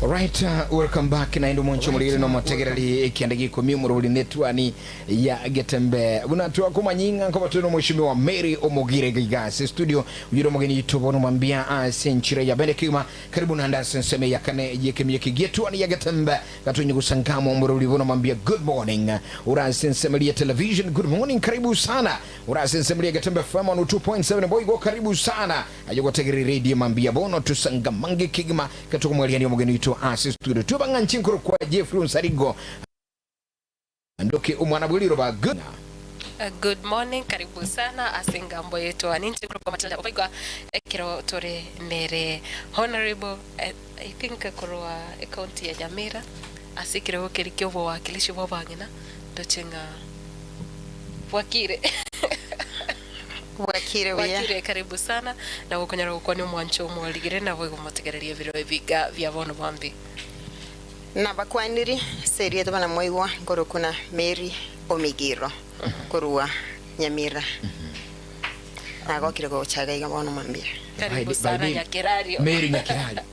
Right, welcome back na ndo mwancho mulire no motegerali ekiandagi ko mimuruli netwani ya Getembe. Unatua kumanyinga kwa tuno mheshimiwa Mary Omogire Gigase studio uyiro mugeni tubono mwambia senchira ya Benekima karibu na ndasa nseme ya kane yekemye kigetwani ya Getembe katunyi gusangamo muruli bono mwambia good morning. Urasi nseme ya television good morning karibu sana. Urasi nseme ya Getembe FM on 2.7 boy go karibu sana. Ayogo tegeri radio mwambia bono tusangamange kigima katuko mwaliani mugeni studio tubanga nchinkuru kwa Jeffrey Nsarigo ndoke umwana buliro ba good morning karibu sana asingambo yetu aninchi kwa matala obaigwa ekiro tore mere honorable I think kurwa county ya Nyamira asikire okirikyo bo wakilishi bo bangena dochenga wakire karibu sana na ukonyara ukoni mwancho mwaligire na bwo mutegererie biro biga bya bono bambi na bakwaniri serie to bana moigwa ngoro kuna Mary Omigiro kurwa Nyamira na gokire go chaga iga bono mambia karibu sana Nyakirario Mary Nyakirario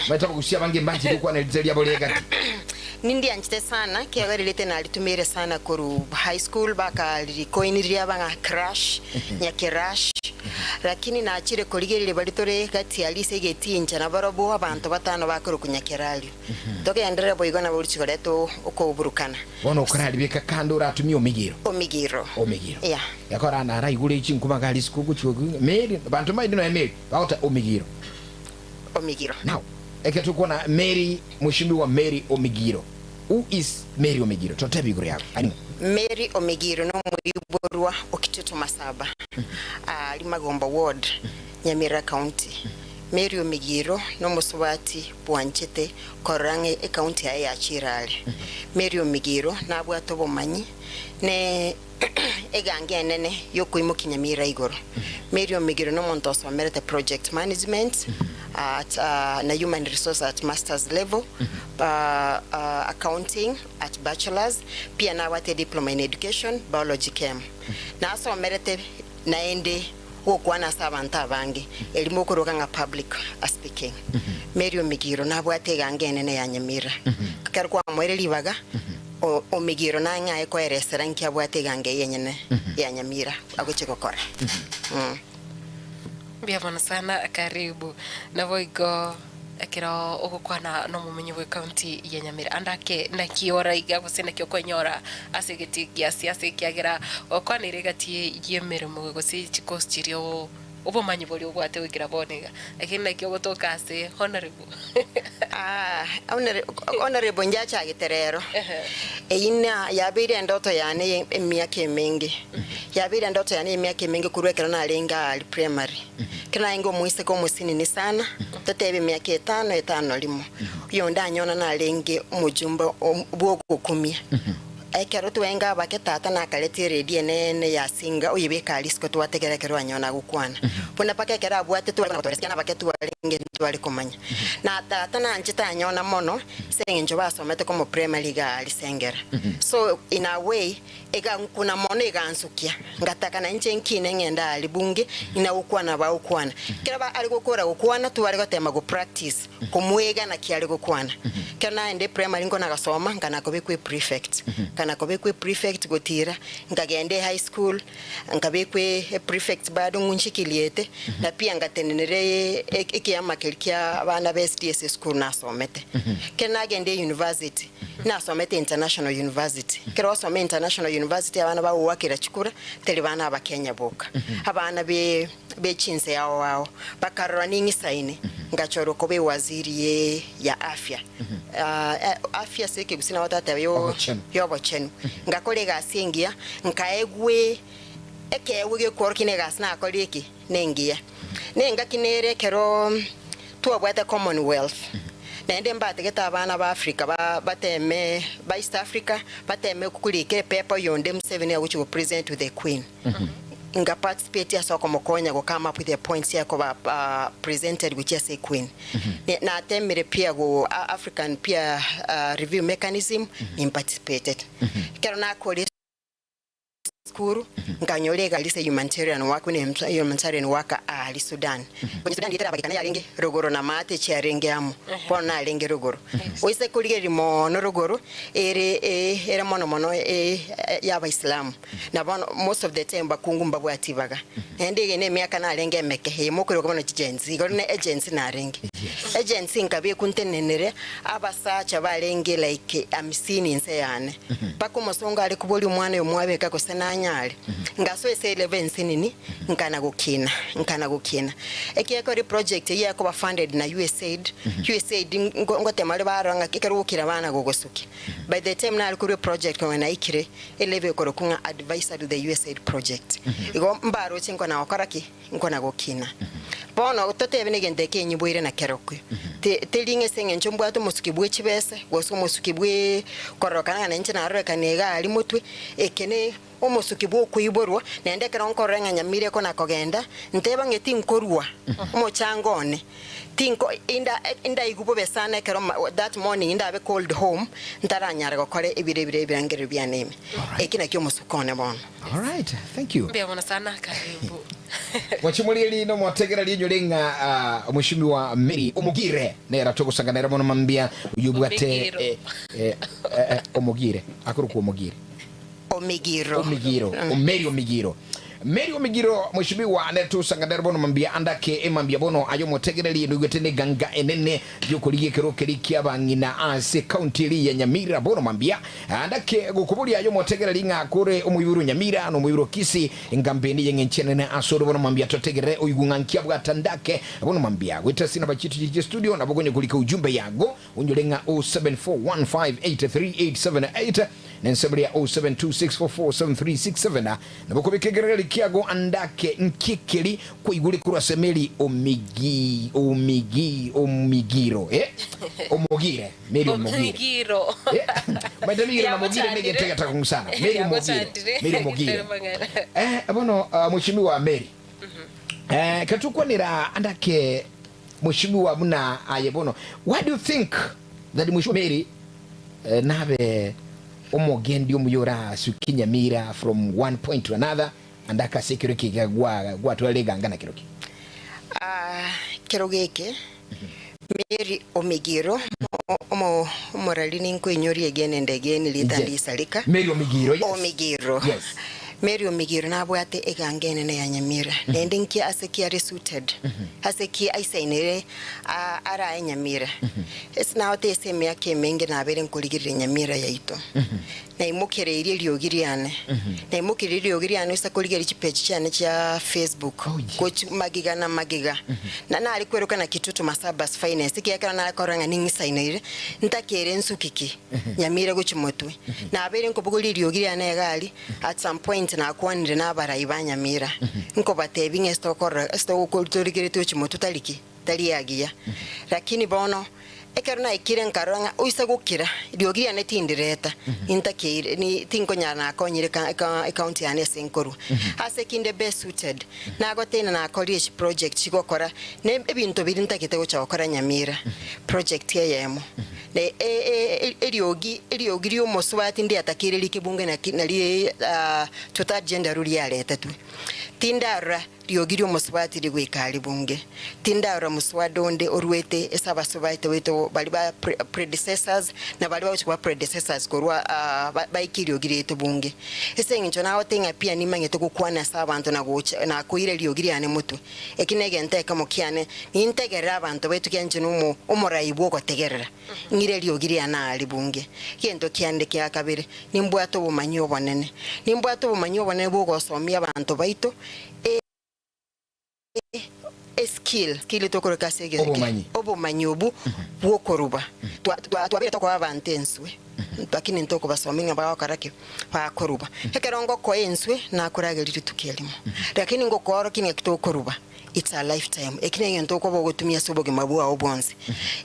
mataba kusia bange mbaji kwa na zelia bolega nindi anchite sana kiaga rilete na litumire sana kuru high school baka likoiniria banga crash Nyakirash lakini na achire koligere balitore gati alise geti nchana barobo abantu batano bakuru kunyakirario doke yandere boigona burichiko leto uko burukana bono ukarali beka kando ratumia Omigiro yeah yakora na rai gure ichi nkuma gali sikugu chugu Mary bantu mai dino ya Mary bauta Omigiro now eketuko na Mary mheshimiwa Mary Omigiro. Who is Mary Omigiro? Totebi gure yako Mary Omigiro no muiborwa okitutu masaba Limagomba ward Nyamira county Mary Omigiro no musubati bwanchete korange county ya Chirale Mary Omigiro nabwa tobomanyi ne egange enene yokuimo Kinyamira igoro Mary Omigiro no muntu osomerete project management at na human resource at master's level accounting at bachelor's pia na wate diploma in education biology chem na asomerete naende okwana sabanta bange elimo kuroka nga public speaking Mary Omigiro nabwate gange enene ya Nyamira karwa mwereli baga Omigiro na nga eko restaurant ya bwate gange yenyene ya Nyamira agochikokora Biabona sana karibu na voigo akira okukwana no mumenyi we county ya Nyamira andake na kiora igabo sina kyo konyora asegeti giasiase kiagira okwanire gati yemere mu gosi chikostirio obomanyi boli obwate wikira bonega lakini na kyo gotoka ase honorable honorable njacha giterero eina yabire ndoto yane emyaka mingi yabire ndoto yane emyaka mingi kurwekera na lenga ali primary kana ingo muise ko musini ni sana tatebe myaka 5 limo yonda nyona na lenge mujumba bwo gukumia aikero twenga baketata na kaleti ready nene ya singa uyibeka alisko twategerekero anyona gukwana pona pakekera abwate twaresikana baketu alenge twali komanya na tata na anchita anyona mono senge njo basomete como primary ga alisengera so in a way ega kuna mono ega ansukia ngataka na nche nkine ngenda alibunge ina ukwana ba ukwana kera ali gukora ukwana tuwali gotema go practice kumwega na kiali gukwana kana ende primary ngo nagasoma ngana ko bikwe prefect kana ko bikwe prefect gotira ngagende high school ngabekwe prefect bado ngunshikiliete na pia ngatenenere ekiyama kelkia abana ba SDS school nasomete kena agende university nasomete international university kero somete international university abana ba wakira chikura tele bana abakenya boka abana be chinse yao wao bakarwaningi saini ngachoro kobe waziri ya afya afya seke gusina watata yo bochenu ngakole gasingia nkaegwe ekewe korkine gasna akoliki nengia nenga kinere kero tuwabwata commonwealth nende mbategeta abana ba Africa bateme ba East Africa bateme kukulikire paper yonde Museveni ya which will present to the queen nga participate ya soko mokonya go come up with the points ya ko presented which is a queen na atemere pia go African peer review mechanism in participated kero na ko skuru nganyole galise humanitarian worker ne humanitarian worker ali Sudan kwenye Sudan ditera bakana yalinge rogoro na mate chiarenge amo pona alenge rogoro oise kulige limo no rogoro era mono ya Islam na bono most of the time bakungu mbabu atibaga ende ne miaka na alenge meke he mokoro kono chigenzi gorne agency na alenge agency ngabe kuntenenere abasacha balenge like amsini nseyane bako musonga ali kuboli umwana yo mwabeka ko senanyale ngaso ese 11 sinini nkana gukina ekiyako ri project yako ba funded na USAID ngote mali baranga kikarukira bana gogosuki by the time na ali kuri project kwa na ikire eleve ko kunga advisor to the USAID project igo mbaro chinko na okaraki nkona gukina bono tote benegende kenyibwire na kerokwe telinge senge nchombwato musukibwe chibese goso musukibwe korokana na nchina arekanega ali mutwe ekene omusukibwe kuiborwa nende keronkorenga nyamire ko nakogenda nteba ngeti nkorwa omochangone tinko inda igubo besana kero that morning inda be called home ntaranyara gokore ibire birangere byaneme ekina kyo musukone bono. All right, thank you. Mbona sana karibu. Wachimulili no mwategera lienyo lenga mushumi wa Mary Omugire nera tokusanganira bono mambia uyubwate Omugire akuruku Omugire Mary Omigiro mushimi wa netu sangadera bono mambia andake emambia bono ayo motegereri ndugwetene ganga enene yokuliye kero kerikia bangina ase county li ya Nyamira bono mambia andake gukubuli ayo motegereri ngakure omuyuru Nyamira no muyuru Kisi ngambeni yengenchene na asoro bono mambia totegere oyugungankia bwatandake bono mambia gwetasi na bachitu jiji studio na bogonye kulika ujumbe yago unyolenga 0741583878 nensebria 0726447367 na bokobekegereri kiago andake nkikeli kuiguli kurase Mary Omigiro Omugire Mary Omugiro madamiro na Omugire negentega takumusana Mary Omugire abono mushimi wa Mary katukwanira andake mushimi wa muna ayebono. Why do you think that mushimi Mary nabe omogendi omuyora sukinyamira from one point to another andaka security gwa twalega ngana kiroki kirogeke Mary Omigiro moralini nko inyori again and again litandi salika Mary Omigiro yes. Yes. Mary Omigiro nabwate egangene ne yanyamira nende nki aseki resuited aseki aisainere ara Nyamira esna ote seme yake menge na bere nkoligire Nyamira yaito na imukere iri lyogiriane na imukere lyogiriane usakoligire page cyane cya Facebook ko magiga na na ali kweruka na kitutu Masabas Finance kiyakana na koranga ningisainere ntakere nsukiki Nyamira guchimotwe na bere nkobuguli lyogiriane gali at some point na kwanire nabarayi banyamira nko batebinge stokokulturigire tuchimoto taliki taliyagia lakini bono ekerna ikire nkaranga uisa gukira diogia netindireta intakire ni tinko nyana akonyire account ya nesenkoru ase kinde best suited na gotena na college project chigokora ne ebintu birintakite gocha gukora Nyamira project yemo ne eriogi omoswati ndi atakire likibunge na li total gender rule ya letatu tindara liogiri omoswati ligwikali bunge tindara muswadonde orwete esabasobaite weto bali ba predecessors na bali ba predecessors korwa baikiri ogiri eto bunge esengincho nawo tenga pia nimanye tokukwana sabantu na gocha na kuire liogiri ane mutu ekinege nteka mokiane nintegera abantu betu kyenje numo omorayibwo gotegerera ngire liogiri ana ali bunge kento kyande kya kabere nimbwato bumanyo bonene bwo gosomia abantu baito skill tokoroka segeze obumanyi obu bwokoruba twabire tokwa abantu enswe lakini ntoko basominga bakarake bakoruba hekerongo ko enswe na kurage liti tukelimo lakini ngokoro kine kitokoruba it's a lifetime ekine ntoko bogotumia soboge mabua obonse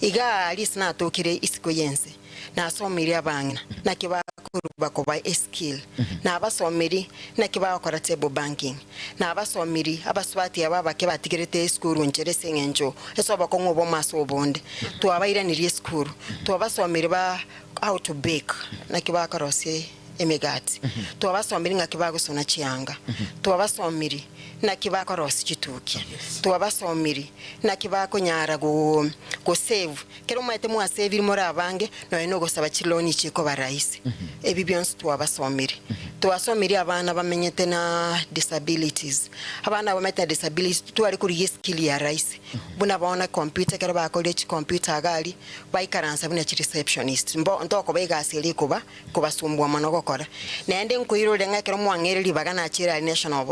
iga alisna tokire isiko yense na somiri abangina na kiba kuruba ko by skill na abasomiri na kiba bakora table banking na abasomiri abaswati ababake batigirete school ncherese ngenjo eso bakongo bo maso obonde to abaira ni school to abasomiri ba how to bake na kiba karose emigati twabasomiri nga kibagusona chianga twabasomiri na kibako rosi chituki twabasomiri na kibako nyara go save kero mwete mwa save muri abange no eno gosaba chiloni chiko baraisi ebi byonse twabasomiri twasomiri abana bamenyete na disabilities abana bameta disabilities twari kuri skill ya raisi buna baona computer kero bakole chi computer gali baikaransa buna chi receptionist mbo ntoko begasiri kuba kubasumbwa mano gokora nende nkuiro lenga kero mwangereri bagana chira national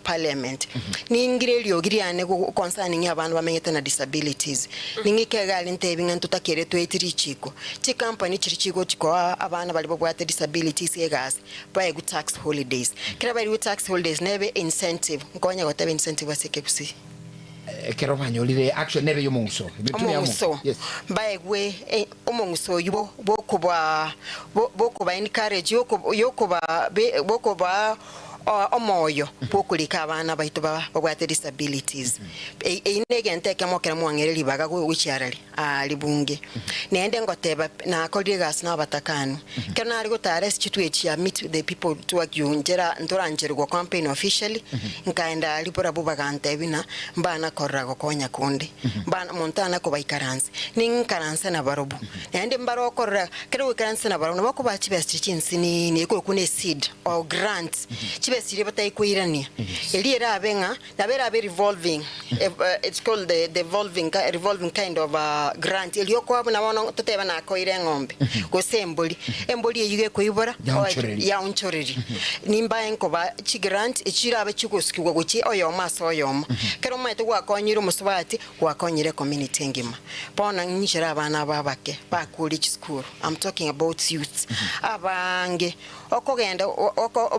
parliament ningire lyogiriane concerning abantu bamenyete na disabilities ningike gali ntebinga ntutakere twetiri chiko chi company chiri chiko chiko abana bali bobwate disabilities yegas by good tax holidays kera bali tax holidays nebe incentive ngonya gotebe incentive asike kusi kero banyolire action nebe yomunso yes baegwe omunso yubo bokuba encourage yokuba omoyo pokulika abana baitu bagwate disabilities inege nteke mokera mwangereri baga wichirali libunge nende ngoteba na colleagues na batakanu kana ari gutare chitwechi ya meet the people to agyunjera ntorangere go campaign officially nkaenda libora bubagante bina mbana korrago konya kunde mbana montana ko baikaranse ninkaranse na barobu nende mbaro korra kero wikaranse na barobu bako bachi best chinsini ni ko kune seed or grant besiri bataikuirania elira abenga nabera be revolving it's called the revolving kind of grant elioko abuna bono toteba na koire ngombe go semboli emboli eyuge koibora ya unchoreri nimba enko ba chi grant echira abachikuskirwa guchi oyo maso oyo kero mwete gwa konyiro musubati gwa konyire community ngima pona nyishira abana babake bakuri chi school. I'm talking about youth abange okogenda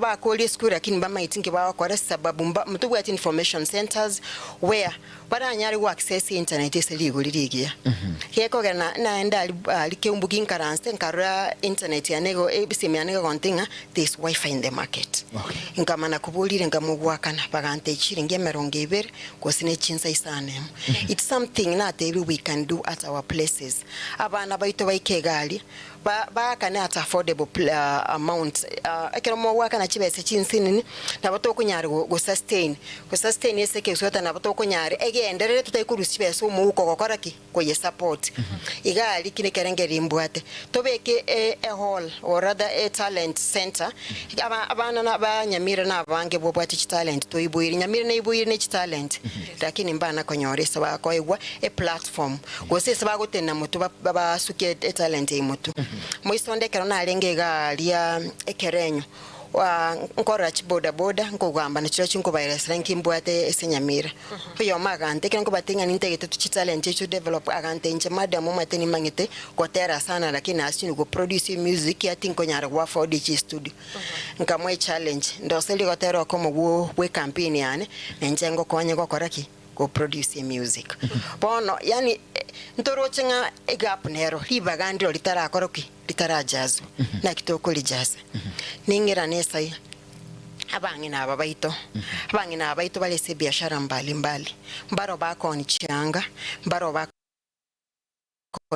bakuri school lakini bama itingi bawa kwa sababu mtu bwati information centers where baranyari wa access internet eseligo lirigia yeko gana naenda alikeumbuki inkaranse nkara internet yanego ebisemi yanego kontinga this wifi in the market nkamana kubulire ngamugwakana bagante chiringe meronge ibere kosine chinsa isane it's something not every we can do at our places abana baito baikegali ba kana at affordable amount ekero mo waka na chibese chinsini na bato kunyari go sustain yeseke usota na bato kunyari egenderere tutaikurusi bese umuko gokoraki ko ye support igali kine kerengeri imbwate tobeke a hall or rather a talent center abana na banyamira na bange bobwate chi talent to ibuiri nyamira na ibuiri ne chi talent lakini mbana konyoresa bakoyegwa a platform gosese bagotena mutu baba suke talent imutu moisonde kerona alengega lia ekerenyo wa nkora chiboda boda nkogamba na chiro chinko virus ranki mbwate esenyamira yo magante kenko batinga nintegete tu talent echo develop agante nje madam mateni mangete kotera sana lakini asini go produce music ya tinko nyara wa for DJ studio nkamwe challenge ndo seli kotera komo we campaign yane nenjengo konye gokoraki go produce music bono yani ntorochenga egap nero libagandiro litara koroki litara jazz na kitoko li jazz ningira nesai abangina abaito balese biashara mbali mbaro bako ni chianga mbaro bako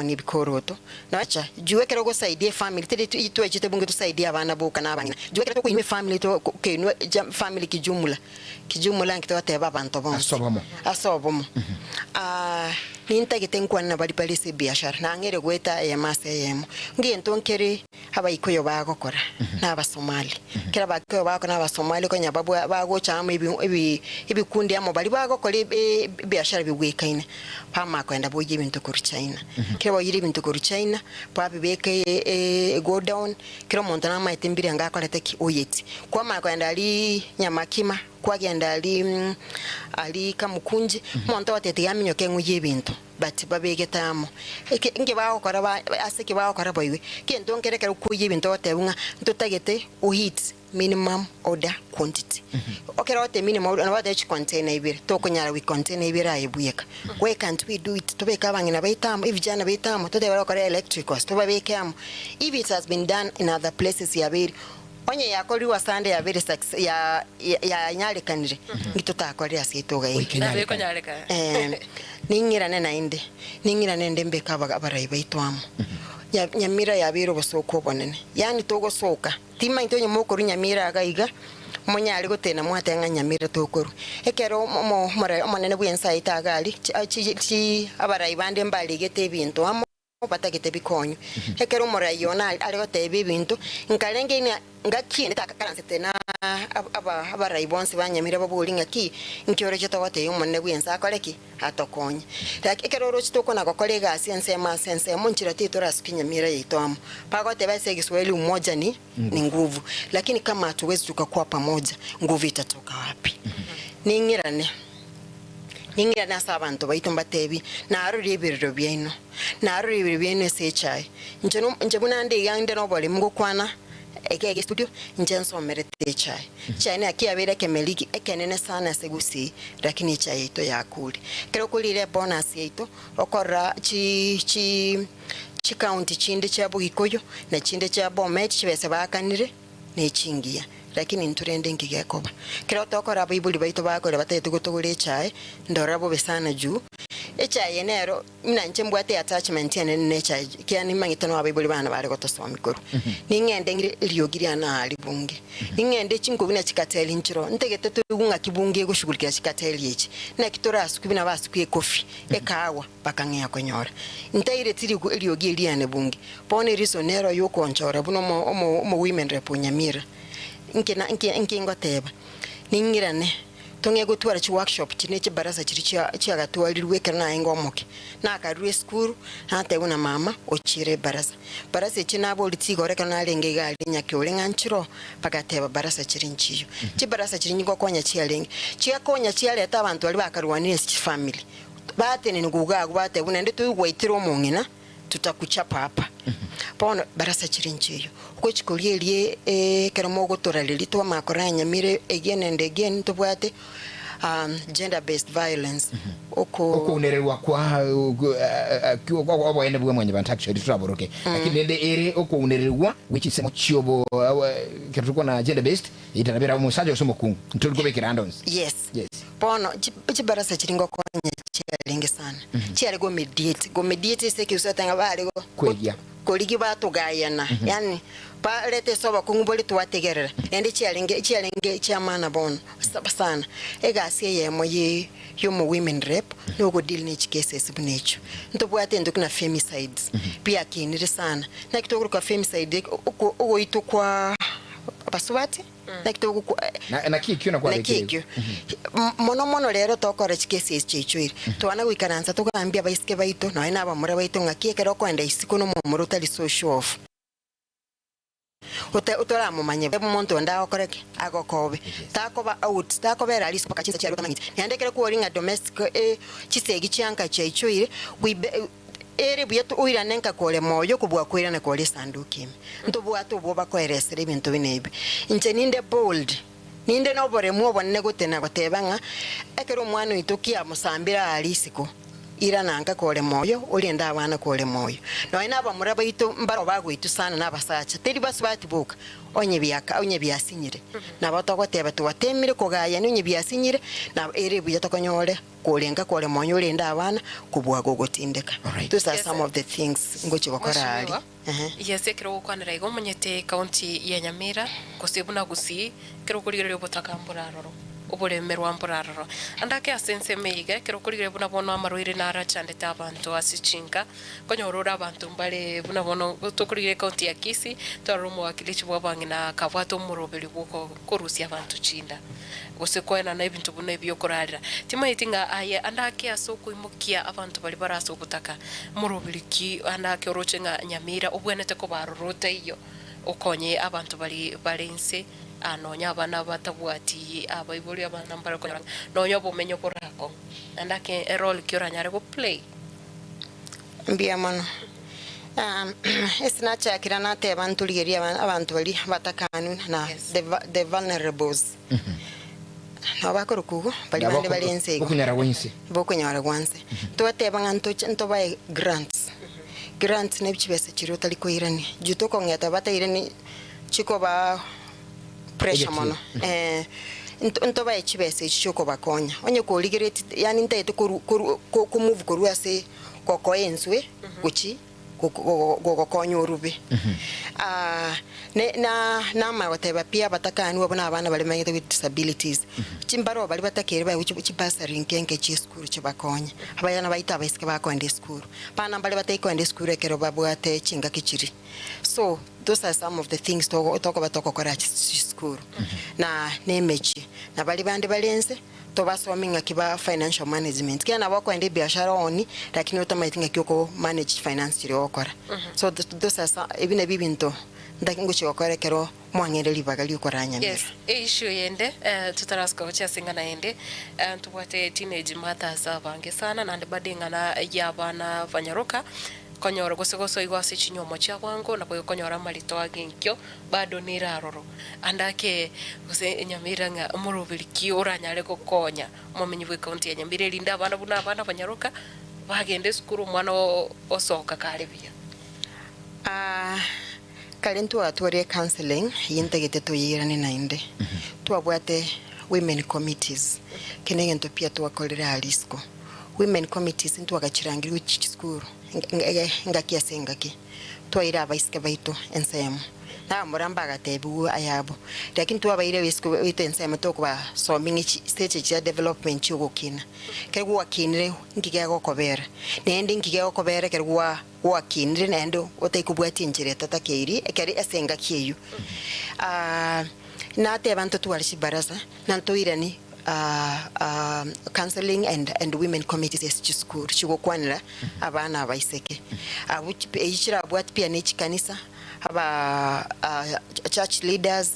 ni bikoroto nacha juwe kero go saidia family tete itu ejite bunge tu saidia abana boka na abangina juwe kero ko ime family to kenwe family kijumula nkitote babantu bonso asobomo nintagite nkwana bali palise biashara nangere gweta emaseyemo ngento nkere abayikoyo bagokora n'abasomali kera bakoyo bako n'abasomali ko nyababu bago chama ibikundi amo bali bagokora biashara bigwekaine pama kwenda boye ibintu kuri China kera boyire ibintu kuri China papi beke go down kera montana maitimbiri ngakora teki oyeti kwa ma kwenda ali nyamakima kwa genda ali kamukunji monto watete yaminyo kenguye ibintu but babegetamo nge bakora aseke bakora boywe kendo ngerekera kuye ibintu watebunga ntutagete uhit minimum order quantity okera wote minimum order na wadachi container ibire to kunyara we container ibire ayebuyeka why can't we do it to beka abangina baitamo ivijana baitamo to debara okora electricals to babekamo if it has been done in other places yabiri onye yakori wa sande ya very sex ya nyale kanire ngitutakori asitoga nabe ko nyaleka ningira nende mbeka barayi baitwamo nyamira yabiro bosoko bonene yani togosoka tima into nyamokoro nyamira agaiga munyari gutena mwatenga nyamira tokoru ekero mora omonene bwensa itagali chi abarai bande mbali gete bintu amo batagete bikonyo ekero mora yona ari gotebe ibintu nkarenge ina ngakine takakaranse na abarai bonse banyamira babuli ngaki nkiore chitogote yomonene bwensa akoreki atokonye ekero rochitoko na gokore gasi sense monchira titora sikinyamira yitoamo pagote base Kiswahili umoja ni nguvu lakini kama hatuwezi tukakuwa pamoja nguvu itatoka wapi? Ningirane asa abantu baito mbatebi naruri ibiriro byino naruri ibiriro byino sechai nje munande yande no bole mugukwana eke studio nje nsomere chai chai akiyabere kemeliki ekenene sana segusi lakini chai ito yakuli kero kulire bonus yeito okora chi county chinde cha Bugikoyo na chinde cha Bomet chibese bakanire ne chingia lakini nturende ngigekoba kero tokora Bible baito bakore batete gutugure chai ndorabo besana juu chai enero nanje mbwate attachment ne chai kiani mangitano wa Bible bana bare gotosoma mikoro ningende ngiri liyogiria na alibunge ningende chinkubina chikateli nchiro ntegete tugunga kibunge gushugulikira chikateli echi na kitora asukubina basukwe kofi ekawa bakangea konyora ntaire tiri liyogiria ne bunge pone risonero yokonchora buno mo women rep Nyamira nkingoteba ningirane tonge gutwara chi workshop chine chi barasa chiri chi agatwarirwe kana ngomoke na akarwe school hata una mama ochire barasa china bo litsigore kana lenge gali nyake olenga nchiro pagateba barasa chiri nchiyo chi barasa chiri ngo konya chi alenge chi akonya chi aleta abantu bali bakarwanire chi family batene ngugago bate bunende tuyigwaitiro mungina tutakuchapa hapa pono barasa chiri nchiyo ko chikolie keramo gotora lilito makora Nyamire again and again tubwate gender based violence oko unererwa kwa kwa ene bwe mwenye bantaksheri turaboroke lakini ende ere oko unererwa which is chiobo ketuko na gender based itanabera umusaje osomo ku ntuliko bekirandons yes pono chibarasa chiringo konye chialinge sana chiari go mediate seke usatanga bale go kwegia koligi batugayana yani palete soba kunguboli tuwategerera ende chialenge chamana bon sana egasi yemo yo mo women rep no go deal ne cases bunecho ntobwate ndo kuna femicides pia kinire sana na kitoko kwa femicide ogo ito kwa basubati na kitoko na kikyo na kwa lekyo mono lero tokora cases chichwiri twana gwikaranza tugambia baisike baito no ina bamura baito ngakikero kwenda isiko no mumuro tali social off utora mumanye umuntu ndao koreke agokobe takoba out takobera aliso pakachinza cyari kamanyitse yandekere ko ringa domestic chisegi cyanka cyaichwire ere byeto uira nenka kole moyo kubwa kwira na kole sanduki ntobwa to boba kweresere bintu binebi inche ninde bold ninde no bore muobone gutena batebanga ekero mwana itokia musambira alisiko ira nanga kole moyo ulienda abana kole moyo no ina bamura baito mbaro bagwitu sana nabasacha teri basubati buka onye byasinyire na batogoteba tuwatemire kogaya nonye byasinyire na ere buya tokonyore kolenga kole moyo ulienda abana kubwa gogotindeka those are some of the things ngochi bakora ali yesekero kwanira igo munyete county ya Nyamira kosibuna gusi kero kurigere botakambura roro obulemerwa mporaroro andake asense meiga kero kurigere buna bono amaroire nara chandeta abantu asichinga konyorora abantu mbale buna bono tokurigere county ya Kisii twarumo wakilichi bwabangi na kabwato murobeli bwoko korusia abantu chinda usekwena na ibintu bune byokorarira timaitinga aye andake asoko imukia abantu bali baraso kutaka murobeliki andake orochenga Nyamira obwenete ko barorota iyo ukonye abantu bali balense anonya abana batabwati abayibuli abana mbara ko nonya bumenyo korako andake role kioranyare go play mbia mano esnacha kirana te abantu ligeria abantu bali batakanu na the vulnerables abakorukugo bali bande balense bokunyara wense tuwate banganto ntobaye grants nebchibese chirota likoirani jutoko ngata batairani chiko ba pressure mono ntoba echibese chiko bakonya onye ko ligereti yani ntete ko move ko ruase ko enswe kuchi go konyo rubi na mawateba pia batakani wabona abana bali mayete with disabilities chimbaro bali batakere ba uchi basari nkenke chi school chibakonya abayana baita baisike bakwende school pana bali batayikwende school ekero babwate chinga kichiri. So those are some of the things talk about school na nemechi na bali bande balenze tobasominga kiba financial management kana bakwende biashara oni lakini utamayitinga kyoko manage finance chiri okora. So those are ebine bibinto ndakingo chokore kero mwangere libagali ukoranya. Yes, issue yende tutaraska ucha singana yende tubwate teenage mothers abange sana na ndibadinga na yabana vanyaruka konyora gosegoso igwase chinyomo cha bwango na bwo konyora malito agenkyo bado niraroro andake gose nyamiranga umurubiriki uranyare gukonya mumenyi bwe county ya Nyamira linda abana buna abana vanyaruka bagende skuru mwana osoka karibia kalentu atware counseling yintegete to yirani nainde tuabwate women committees kenegento pia tuakolera alisco women committees ntu agachirangira uchikuru ngakia sengaki twaira abaisike baito ensemo na muramba gatebu ayabo lakini twabaire wisiko wito ensemo tokwa soming stage ya development chugukina kerwa wakinire ngige gokobera nende ngige gokobera kerwa wakinire nendo otaikubwati njire tatakeiri ekeri esenga kiyu na te bantu twalishi baraza nantoirani counseling and women committees is school chigokwanira abana abaiseke abuchira bwat pia ne chikanisa aba church leaders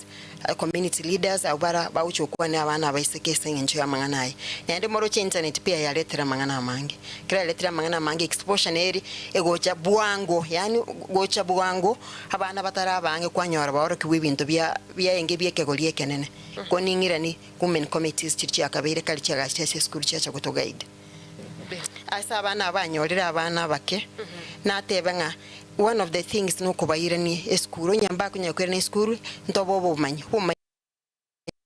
community leaders abara bauchokwana abana abaiseke sengencho ya manganaye nende moro cha internet pia ya letera mangana mangi kira letera mangana mangi exposure neri egocha bwango yani gocha bwango abana batara bange kwanyora baro kwibinto bya enge byekegoliye kenene koningira ni women committees chichi akabere kali cha gachese school cha goto guide asa abana abanyorera abana bake na tebenga one of the things no kubayira ni school nyamba kunyakwera ni school ntobo bumanyi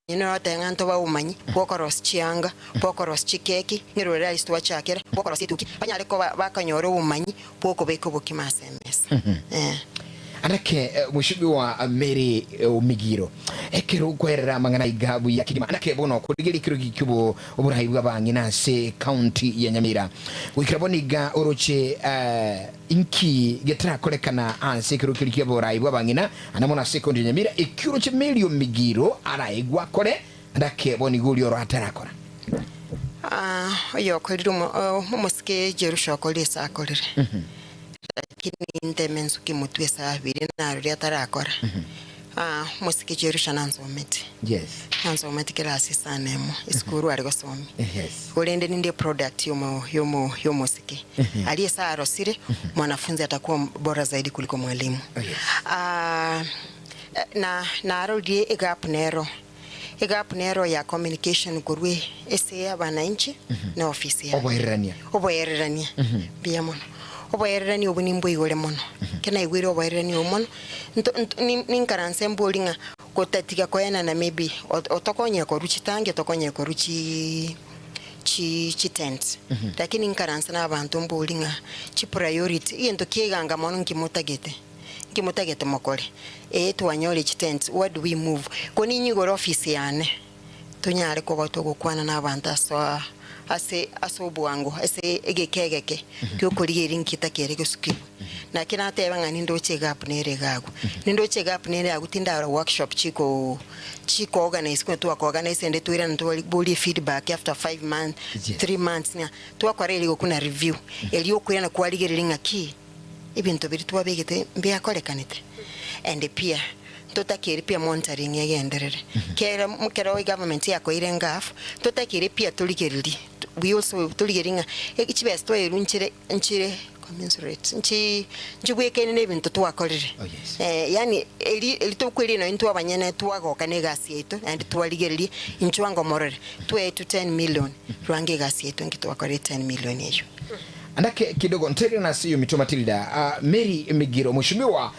ino atenga ntoba umanyi bokoros chianga bokoros chikeki ngirora istwa chakera bokoros ituki banyale ko bakanyora umanyi boko beko bokimasemes anake mushibi wa Mary Omigiro ekero kwerera mangana igabu ya kidima anake bono kudigiri kiro kikibo oburayi bwabangi na se county ya Nyamira wikiraboniga oroche inki getra kolekana anse kiro kikibo oburayi bwabangi na anamona second ya Nyamira ekiro che Mary Omigiro araigwa kore anake boni guli oro atarakora oyo kolirimo momoske jerusha kolisa akolire kini ntemensu kimutwesa abiri na ruri atarakora musiki jerusha nanzometi. Yes, nanzometi kelasi sanemo iskuru ari gosomi. Yes, ulende ninde product yo musiki aliyesa arosire mwanafunzi atakuwa bora zaidi kuliko mwalimu. Na arudi egap nero ya communication kurwe ese abananchi na ofisi ya oboererania biamono oboererani obunimbo igole mono kena igwire oboererani omono ninkaranse mbolinga kotatika koyana na maybe otokonya ko ruchitange tokonya ko ruchi chi tent lakini ninkaranse na abantu mbolinga chi priority yento kieganga mono nkimutagete mokole twanyole chi tent what do we move koni nyigoro office yane tunyale ko batogokwana na abantu ase asobwango ase egekegeke kyokorigeri nkita kereke sukibu na kina tebanga nindo chegap nere gago nindo chegap nere agutinda workshop chiko organize ko to organize ende tuira ndo boli feedback after 5 months 3 months nya to akwareli kuna review eliyo kwena kwaligeri ngaki ibintu biri twabegete mbya kolekanite and pia totakiri pia monitoring yagenderere kera mukero government yako irengaf totakiri pia tuligeriri we also tuligeringa ekibesto erunchire commensurate njibwekene nebintu twakorire yani eli tokwiri no into abanyene twagoka negasi yetu and twaligeriri inchwango morere 10 million rwange gasi yetu ngitwakore 10 million yeyo andake kidogo ntere na siyo mitoma Tilda Mary Omigiro mheshimiwa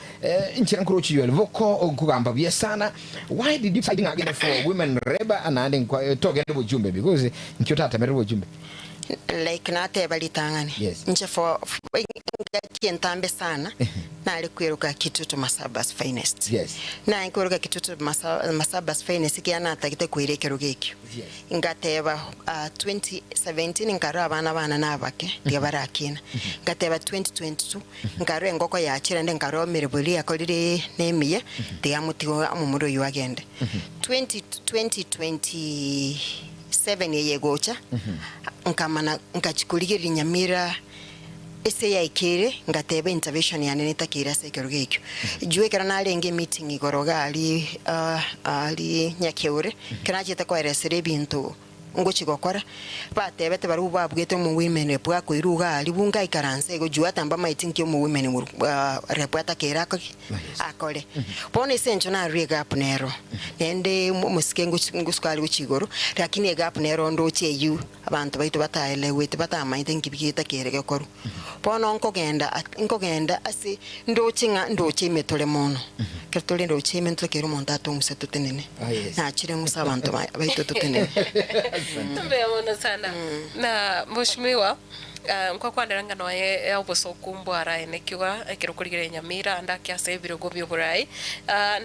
nchira nkuruchi yo voko okugamba bya sana why did you fighting again for women reba and kwa toge ndo bujumbe because nkyotata mere bujumbe like nate balitangani Yes. nche for kientambe sana na alikwiruka Kitutu Masabas finest. Yes. Na ikwiruka Kitutu Masabas finest kiana atakite kwirekero gekyo. Yes. Ngateba 2017 nkaro abana nabake ndibarakina. Ngateba 2022 nkaro engoko yakira ndi nkaro miribuli yakolire nemiye ndiyamutigo amumuro yuagende. 2027 yegocha nkamana nkachikuligiri Nyamira ese ya ikere ngatebe intervention ya nene takira sekero gekyo juwe kera nalenge meeting igoroga ali nyakeure kana chita kwa resere bintu ngochi gokora batebe te baru babwete mu women bwa ko iruga ali bunga ikaranse go juwa tamba meeting yo mu women mu repata kera ko akole pone sencho na riga apnero nende musike ngusukali uchigoro lakini gap nero ndo cheyu abantu baitu bataele wete batamaite nkibikita kere gakoro pono nkogenda asi ndo chimetole mono kertole ndo chimetole kero montato musetutenene na chire musa abantu baitu tutenene tumeona sana na mheshimiwa kwa kwanderanga no ya uboso kumbwara enekiwa ekiro kuligire Nyamira andaki asebiro gobyo burai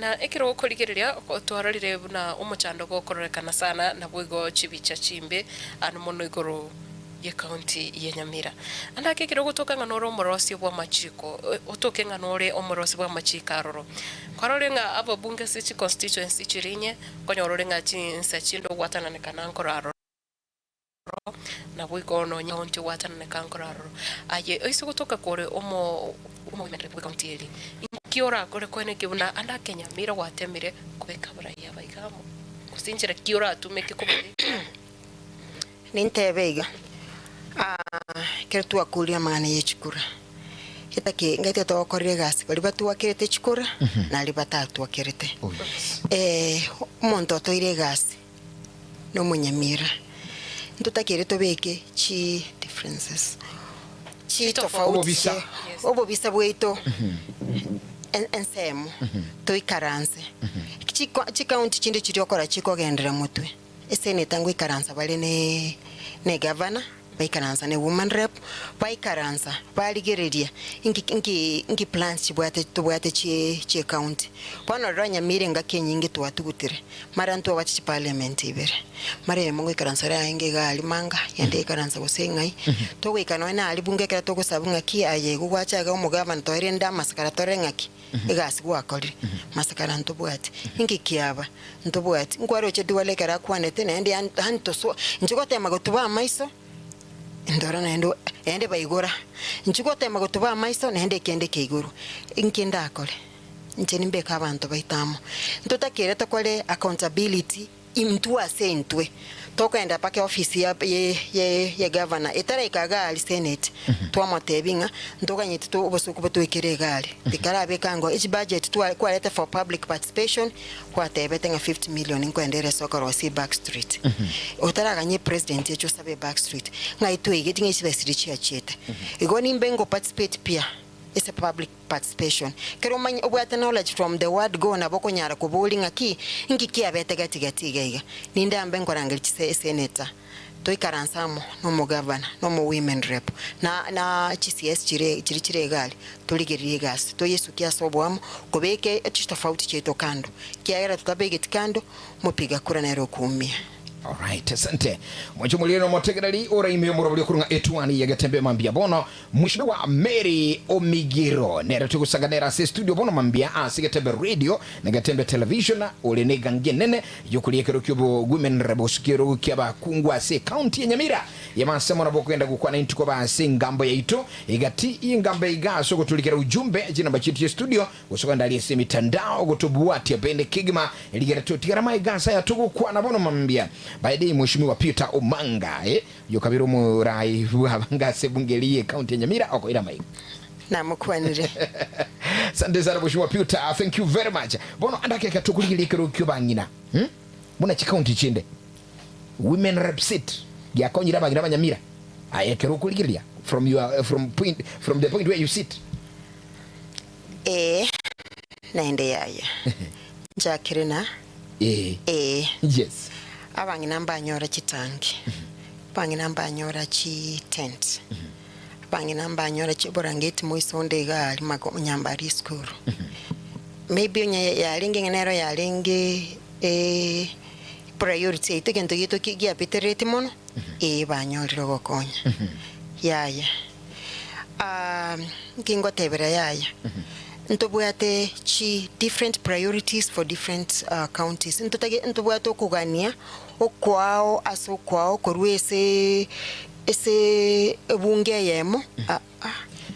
na ekiro kuligiria twararire na umuchando gokorekana sana na bwigo chibicha chimbe anu mono igoro ye county ya Nyamira andaki ekiro gutoka ngano morosi bwa machiko utoke ngano re omorosi bwa machikaroro kwarorenga abo bunge city constituency chirinye konyorore chinsa chindo watana nekana nkoraro na bwiko no nyonti watana nekankoraro aye iso gutoka kore omo mende bwiko county kiora kore kwene kibuna anda Kenya mira watemire kubeka baraya baigamo kusinjira kiora tumeke kubali nintebega kertu akulia mangana yechikura itake ngate to korire gasi bali batu wakirete chikura na ali batatu wakirete umuntu toire gasi no Munyamira ntutakire tobeke chi differences chi tofauti obobisa bweito ensemo toikaranse chi county chinde chiriokora chiko gendera mutwe esene tangu ikaransa bale ne governor baikaransa ne woman rep baikaransa baligereria inki plans chibwate chi county pano ranya mire ngakenyingi twatugutire mara ntu wachi parliament ibere mara mongo ikaransa ra inge gali manga yande ikaransa gosengai togwikana na ali bunge kera togusabunga ki aye gugwachaga umugavana toire nda masakara torengaki igasi gwakori masakara ntobwati ingi kiaba ntobwati ngwaro che duwalekera kwanete nende hantoso njikote magotuba amaiso ndora nendo ende baigora njikote magotuba amaiso nende kende keiguru inkenda akole njenimbe kabantu baitamo ntotakire tokole accountability imtu asentwe tokaenda pake office ya governor etara ikaga ali senate twamotebinga ntokanyiti to obosuku botwekere gali tikarabe kango each budget twaleta for public participation kwatebetenga 50 million inkwendere sokoro si back street otaraganye president yecho sabe back street ngaitwe getinga isibesirichi acheta igoni mbengo participate pia. It's a public participation. Kero manyi obwata knowledge from the word go na boko nyara kubulinga ki ngiki abete gatiga ninda ambe nkorangirichise senator toikaransamo no mu governor no mu women rep na CCS chire gali tuligiriye gas to Yesu kia sobwamo kobeke tofauti cheto kando kiagera tutabege tikando mupiga kura na rokumia. Alright, asante. Mwacho mulino motegerali ora ime murabuli kurunga etwani ya Gatembe mambia bono mheshimiwa Mary Omigiro nera tukusanganira se studio bono mambia Gatembe radio na Gatembe television ole negange nene yokuliye kero kyobo women reboskero kyaba kungwa se county ya Nyamira yamasema nabokwenda gukwana intuko ba se ngambo ya ito igati ingambe igaso kutulikira ujumbe jina bachitu ya studio usoka ndali se mitandao gotobuati ya bende kigima eligera totikara maigasa ya tukukwana bono mambia baadaye mheshimiwa Peter Omanga yokabiro murai wabanga sebungelie county ya Nyamira oko ila mai na mukwanire sande sana mheshimiwa Peter, thank you very much bono andake katukuligile kero kyobangina muna county chinde women rep seat ya konyira bagira Nyamira aye kero kuligilia from your from the point where you sit naende yaya njakirina yes abangina mbanyora chitangi pangi namba nyora chi tent pangi namba nyora chi borangeti moisonde ga limako nyambari school maybe ya lingi ngenero ya lingi priority ite kento gito ki apiterete mono banyolero gokonya yaya kingo tebera yaya ntobwate chi different priorities for different counties ntobwate okugania okwao aso kwao korwese ese bunge yemo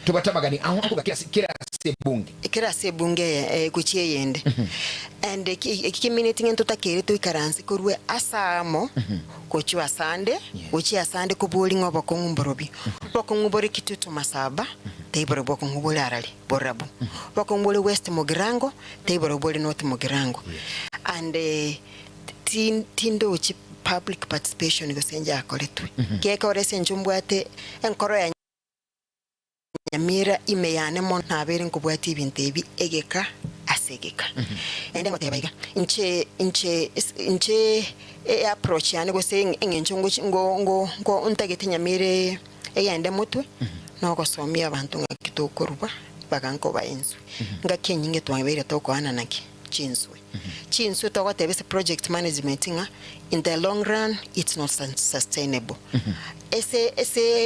tubatabagani aho kira se bunge kuchie yende and minute ngento takere to ikaransi korwe asamo kochwa sande kuchia sande kubuli ngoba kongumborobi bokongumbore kitutu masaba teiboro bokongubole arali borabu bokongumbole west mogirango teiboro bole north mogirango and tindo uchi public participation gosenja akoletwe keka orese njumbwate enkoro ya Nyamira imeyane mon nabere nkubwati ibintu ebi egeka asegeka ende ngotebaiga inche approach yani go saying engencho ngo untagete Nyamire eyende mutwe no gosomia abantu ngakitokuruba baganko baenzu ngakenyinge twabere tokwana naki chinsu to whatever project management in the long run it's not sustainable ese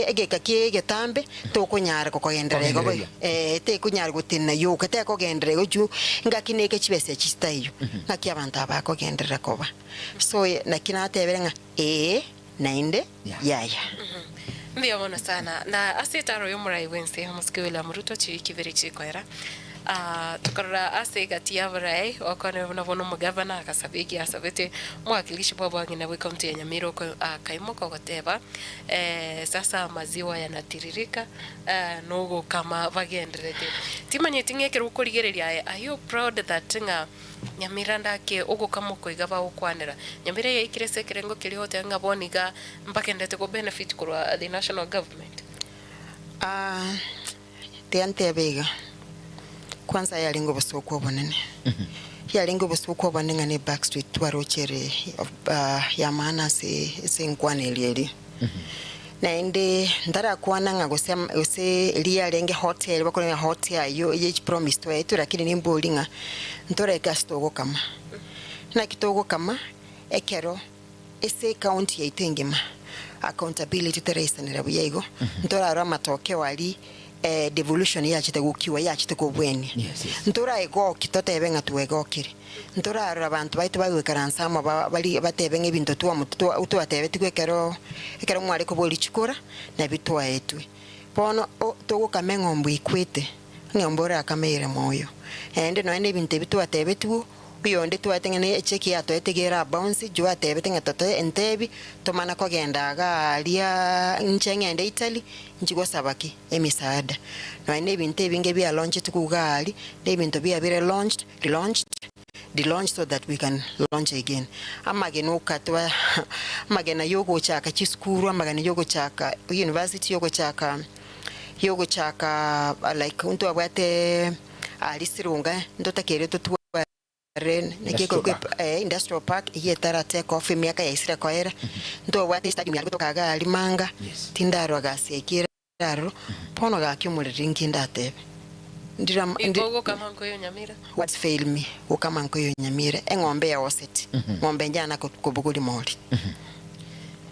egeka getambe to kunyara ko kogendere go te kunyara gutina yo kate ko gendere go ju ngakineke chibese chistayo ngaki abantu abako gendere koba so nakina teberenga nainde yaya ndio bona sana na asitaro yomurai Wednesday muskewela muruto chikiveri chikwera tukarora asegati yavarai okone bono mugavana akasabiki asabete mwakilishi bwa bwangina we county ya Nyamira ko kaimoka goteba sasa maziwa yanatiririka nogo kama bagenderete timanyete ngekero ukorigereria are you proud that nga Nyamira ndake ugo kama koigaba ukwanira Nyamira yaikire sekerengo kiri hote nga boniga mbakendete ko benefit kwa the national government tiante bega kwanza yalingo bosoko bonene yalingo bosoko bonenga ne backstreet twarochere ya maana se nkwane lieli na inde ndara kwana nga gose liya lenge hotel bakole hotel yo ye promise to etu lakini nimbolinga ntore gasto kama na kitogo kama ekero ese county ya itengema accountability teresa ne rabuyego ntora ara matoke wali devolution ya chite gukiwa ya chite ko bweni ntora ego kitotebe nga tuwego kiri ntora ara abantu baitu bagwekaransa mo bali batebe ngebintu tuwa mutu utwatebe tikwekero ekero mwari ko boli chikora na bitwa etwe pono togo kamengo mbuikwete ngombora akamere moyo ende no ene bintu bitwatebe tu biyonde twatengene cheki ya toetegera bounce jwa tebe tenga tote entebi tomana ko gendaga lia nchengende Italy njigo sabaki emisaada no ene bintu binge bya launch tukugali ne bintu bya bire launched so that we can launch again amageno katwa magena yogo chaka chiskuru amagena yogo chaka university yogo chaka like unto abate alisirunga ndota kereto tu nekiko industrial park yetara take off miaka ya isira kwaera ndo wate stadium ya kutoka ali manga tindaro agasekira raro pono ga kyumuriringi ndatebe ndigo kama nkoyo Nyamira what's fail me ukama nkoyo Nyamira engombe ya oseti ngombe njana kubuguli moli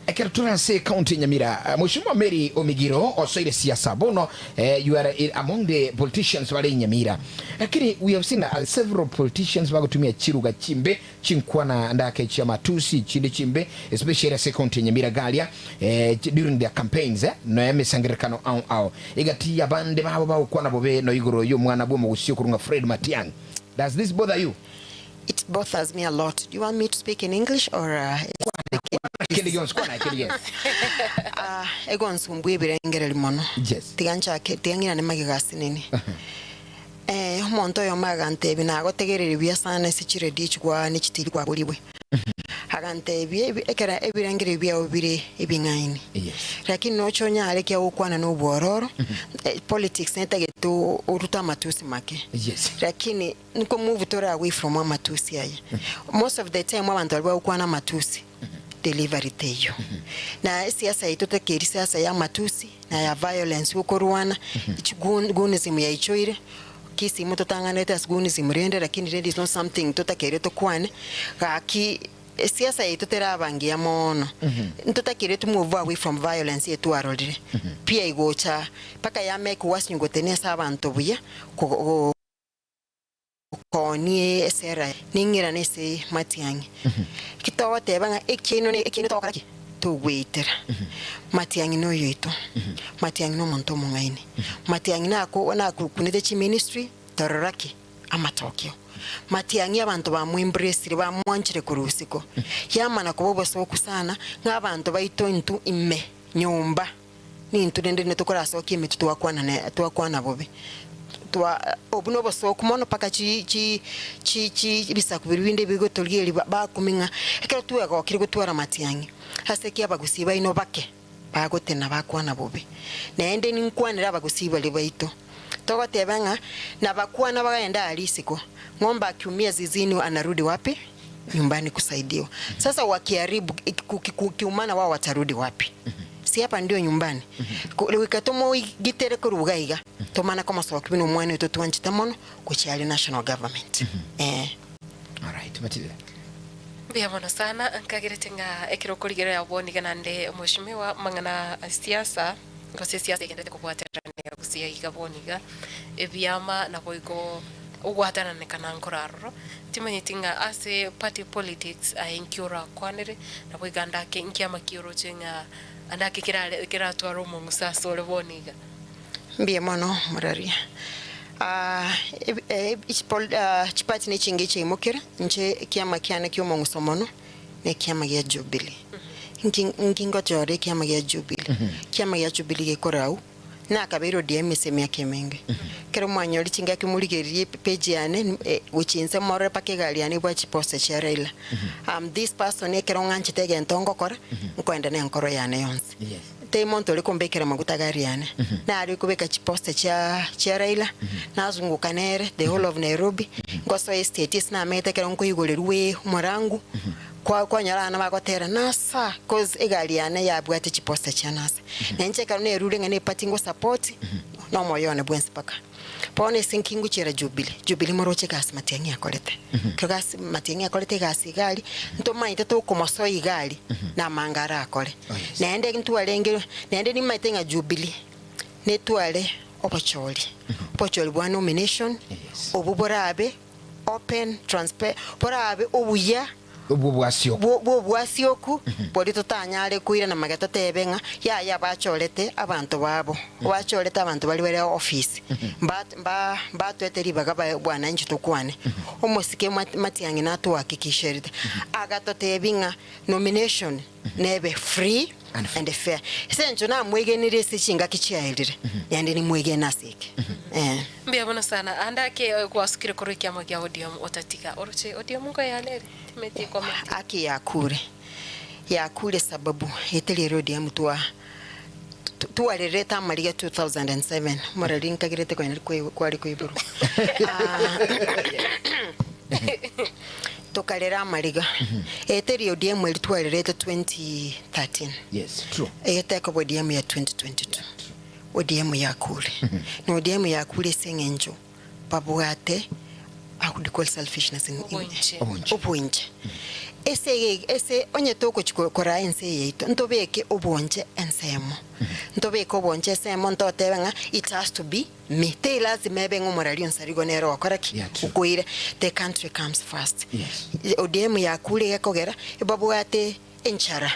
Ekeratura se county Nyamira Mheshimiwa Mary Omigiro osoire siasa bono you are among the politicians wale Nyamira lakini we have seen several politicians bagotumia chiruga chimbe chinkwana ndake cha matusi chimbe especially se county Nyamira galia during their campaigns no yamesangirikano au igati yabande babo bakwana bobe no igoro yo mwana bwo mugusyo kurunga Fred Matiang'i. Does this bother you? It bothers me a lot. Do you want me to speak in English or egon sumbwe birengere limono tigancha tiangira ne magigasi nini monto yo magante bina gotegerere bya sana sichire dichwa ni chitiri kwa buliwe hagante bye ekera ebirengere bya obire ebingaini lakini no chonya aleke okwana no bwororo politics netageto uruta matusi make lakini nko move tora away from matusi aye most of the time abantu alwa okwana matusi delivery teyo na siasa yetu tekeri siasa ya matusi na ya violence ukoruana gunism ya ichoire kisi muto tanganete as gunism rende lakini that is not something tutakere to kwane gaki siasa yetu terabangia mono tutakere to move away from violence yetu arorire pia igocha paka ya make worse ngotenesa abantu buya koni esera ningira nese Matiang'i kitawa tebanga ekino tokaraki to waiter Matiang'i no yoito Matiang'i no monto mungaini Matiang'i na kunete chi ministry tororaki amatokyo Matiang'i abantu ba mu embrace ba mwanchire kurusiko yamana kubobo soku sana ng'abantu baito intu imme nyumba ni intu ndende netokora soki imitu twakwana bobe twa obuno bosoku mono paka chi bisakubiri binde bigo tolgeri ba kuminga ekero tuego kiri gutwara Matiang'i haseki abagusiba ino bake bagotena bakwana bobe nende ninkwanira abagusiba libaito togotebanga na bakwana bagaenda alisiko ng'ombe akiumia zizini anarudi wapi nyumbani kusaidiwa sasa wakiharibu kukiumana wao watarudi wapi si hapa ndio nyumbani wikatomo gitere kurugaiga tomana kama sawa kibino mwana wetu tuanchita mono kuchali national government all right Matilda biamona sana ankagiretenga ekiro kurigera yaboni ganande mheshimiwa mangana siasa ngose siasa ikendete kubwaterania gusia igaboniga ebyama na boigo ugwatana nekana nkoraro timanyitinga ase party politics ainkura kwanere na boiganda ke nkiama kioro chenga andake kira twaro mu musaso leboniga biamono mararia chipati ni chingi chimukira nche kiama kiana kyomo ngusomono ne kiama ya Jubilee ngingo jore kiama ya Jubilee kiama ya Jubilee gekorau na kabero DM semya kemenge kero mwanyori chinga kimuligerie page yane uchinse more pake galiane bwa chiposte cha Raila this person ekero nganchitege ntongo kora nkwenda ne nkoro yane yonse te monto le kombekera maguta gariane na ari kubeka chiposte cha Raila nazunguka nere the whole of Nairobi ngoso estate isna mete kero nkoyigolerwe morangu kwa nyarana bagotera nasa cause egaliane yabwate chiposte cha nasa nenche karo ne rule ngane patingo support no moyone bwensi paka pone sinkingu chira Jubilee moroche gas Matiang'i akolete gas Matiang'i akolete gas igali nto maite to komoso igali na mangara akole nende ntu alenge nende ni maitenga Jubilee netwale opocholi bwa nomination obuborabe open transparent borabe obuya bwasyoku boli tutanyale kuira na magata tebenga ya bacholete abantu babo bacholete abantu bali bali office ba tweteri baga bwana nchi tukwane omosike Matiang'i natu hakikisherite agato tebinga nomination nebe free and fair senjo na mwegenire sichinga kichiailire yandi ni mwegena sike biamona sana andake kwasikire kurikia magia ODM otatika oroche ODM ngo yanere timeti comment aki ya kure sababu eteli ODM tuwarereta mariga 2007 maralinka girete kwa liko iburu tokalera mariga eteri ODM eli tuwarereta 2013 yes true eteka ODM ya 2022 ODM ya kure no ODM ya kure sengenjo babwate akudikol selfishness in obonje ese onye toko chikora ense yeito ntobeke obonje ensemo ntobeke obonje semo ntotebenga it has to be me te lazima bengo morali onsarigo nero wakoraki ukoire the country comes first ODM ya kule yakogera ebabwate enchara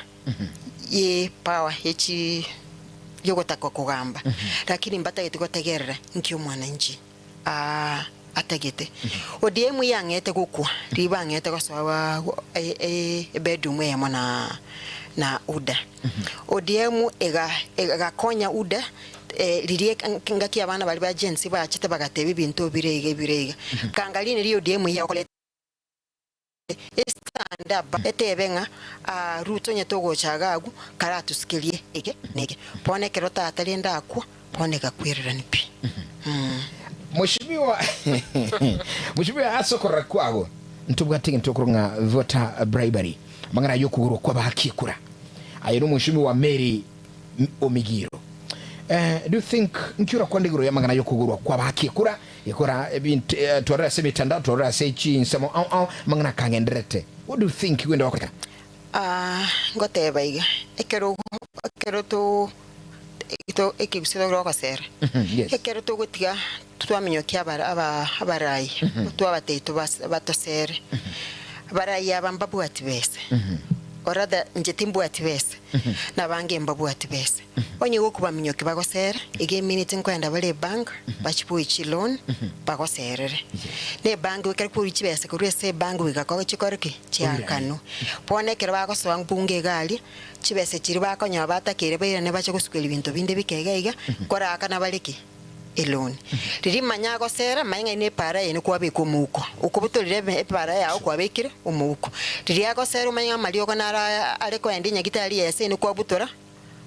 ye power yechi yogotaka kugamba lakini mbata yetikotegerera nkyo mwananchi atagete ODM yangete gukwa ribangete gosawa bedroom yamo na UDA ODM ega konya UDA lirie ngaki abana bali ba agency bachite bagatebe bintu birega kangaline ri ODM yakolete stand up etebenga ruto nyetogo chagagu karatusikilie nege pone kerota atalenda akwa pone gakwirira nipi Mheshimiwa asokora kwago ntubwatenge ntokurunga voter bribery mangana yo kuguru kwa bakikura ayo mushimi wa Mary Omigiro. Do you think nkiura kwa ndiguro ya mangana yo kuguru kwa bakikura ikora tuara se mitandao tuara se chi nsemo mangana kangendrete? What do you think wenda wakaka? Ngote baiga ekero to ito ekibisiro gro kasera. Yes. Ekero to gutiga twamenyo kya abarai twabateito batosere abarai abambabu atibese orada njetimbu atibese nabange mbabu atibese onye gukubamenyo kibagosera ige minute nkwenda bale bank bachipuichi loan bagoserere ne bank wekari kuri chibese kuri se bank wigakoko chikoreke chiakano ponekera bagosoa mbunge gali chibese chiri bakonya batakire bayira ne bache gusukela ibintu binde bikegaiga kora akana baleki eloni riri manyago sera mainga ine para ene kwa biko muko ukubutolire para yawo kwa bekire umuko riri yago sera manya malio konara areko endinya gitari yese ene kwa butora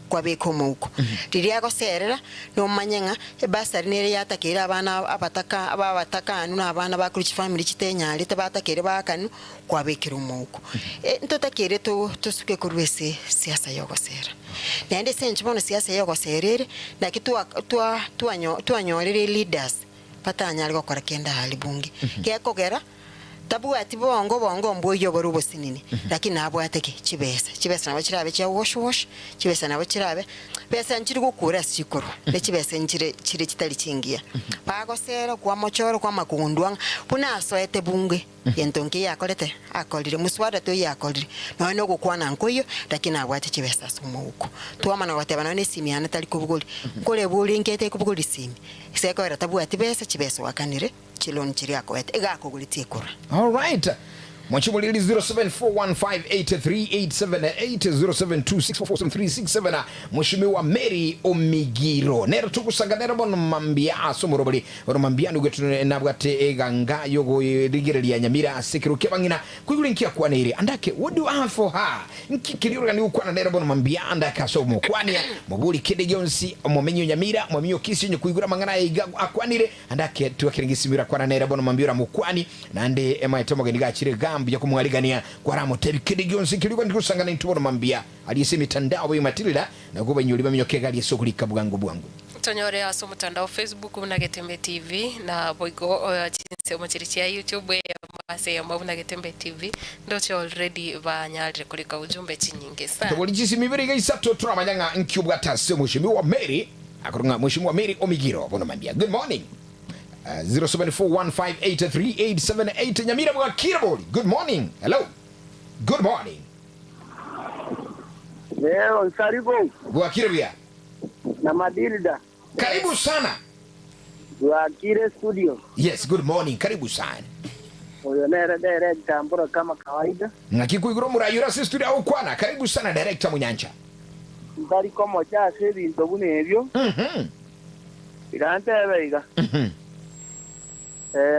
kwa biko muko riri yago serera no manyanga ebasari nere yatakira abana abataka anu nabana bakurichi family kitenya lete batakire bakanu kwa bekire umuko ntotakire tusuke kurwese siasa yogo sera nende senje bono siasa yogo serere na kitu tuanyorere leaders patanya gukora kenda hali bunge kekogera tabu ati bongo mboyo borubo sinini lakini nabo ateke chibesa nabo kirabe cya wash chibesa nabo kirabe pesa njiri gukura sikoro le chibesa njire chire kitali kingia bagosera kwa mochoro kwa makundwa puna soete bunge yentonke yakolete akolire muswada to yakolire no gukwana nkoyo lakini nabo ati chibesa sumuko twamana watebana ne simiana tali kubuguli kole buli ngete kubuguli simi seko era tabu ati besa chibesa wakanire chiloni chiri akwete egakoguliti ekura. All right. Mwachimulili 074158380726447367 Mheshimiwa Mary Omigiro nero tukusanganera bono mambia asomorobali bono mambia nugetu nabwate eganga yogo rigirelia Nyamira asekiru kebangina kugulinkia kwa nere andake what do I have for her nkikiriura ni ukwana nero bono mambia andaka asomo kwania mubuli kede jonsi omumenyo Nyamira mwaminyo kisi nyo kuigura mangana iga akwanire andake tuwakiringisimira kwa nere bono mambia mukwani nande ema etomoge chire ya kumwaligania kwa ramo tebi kidi gionsi kilikuwa ndikusangana intubono mambia aliyese mitandao yu Matilda na kuba nyuliba minyokega aliyese kulika bugangu tonyore aso mutandao Facebook na Getembe TV na boigo chinse omachirichi ya YouTube ya mase ya mbabu na Getembe TV ndocho already banyalire kulika ujumbe chinyingi sana tubolijisi mibiri gaisato turamanyanga nkubwata se Mheshimiwa Mary akurunga Mheshimiwa Mary Omigiro bono mambia good morning 0741583878 Nyamira mwa Kiraboli. Good morning. Hello. Good morning. Leo karibu. Bwa Kirabia. Na Matilda. Karibu sana. Bwa Kire studio. Yes, good morning. Karibu sana. Oyo nere director ambura kama kawaida. Ngakikuiguro murayura si studio au kwana. Karibu sana director Munyancha. Ndari komo cha sebi ntobune ebyo. Irante beiga.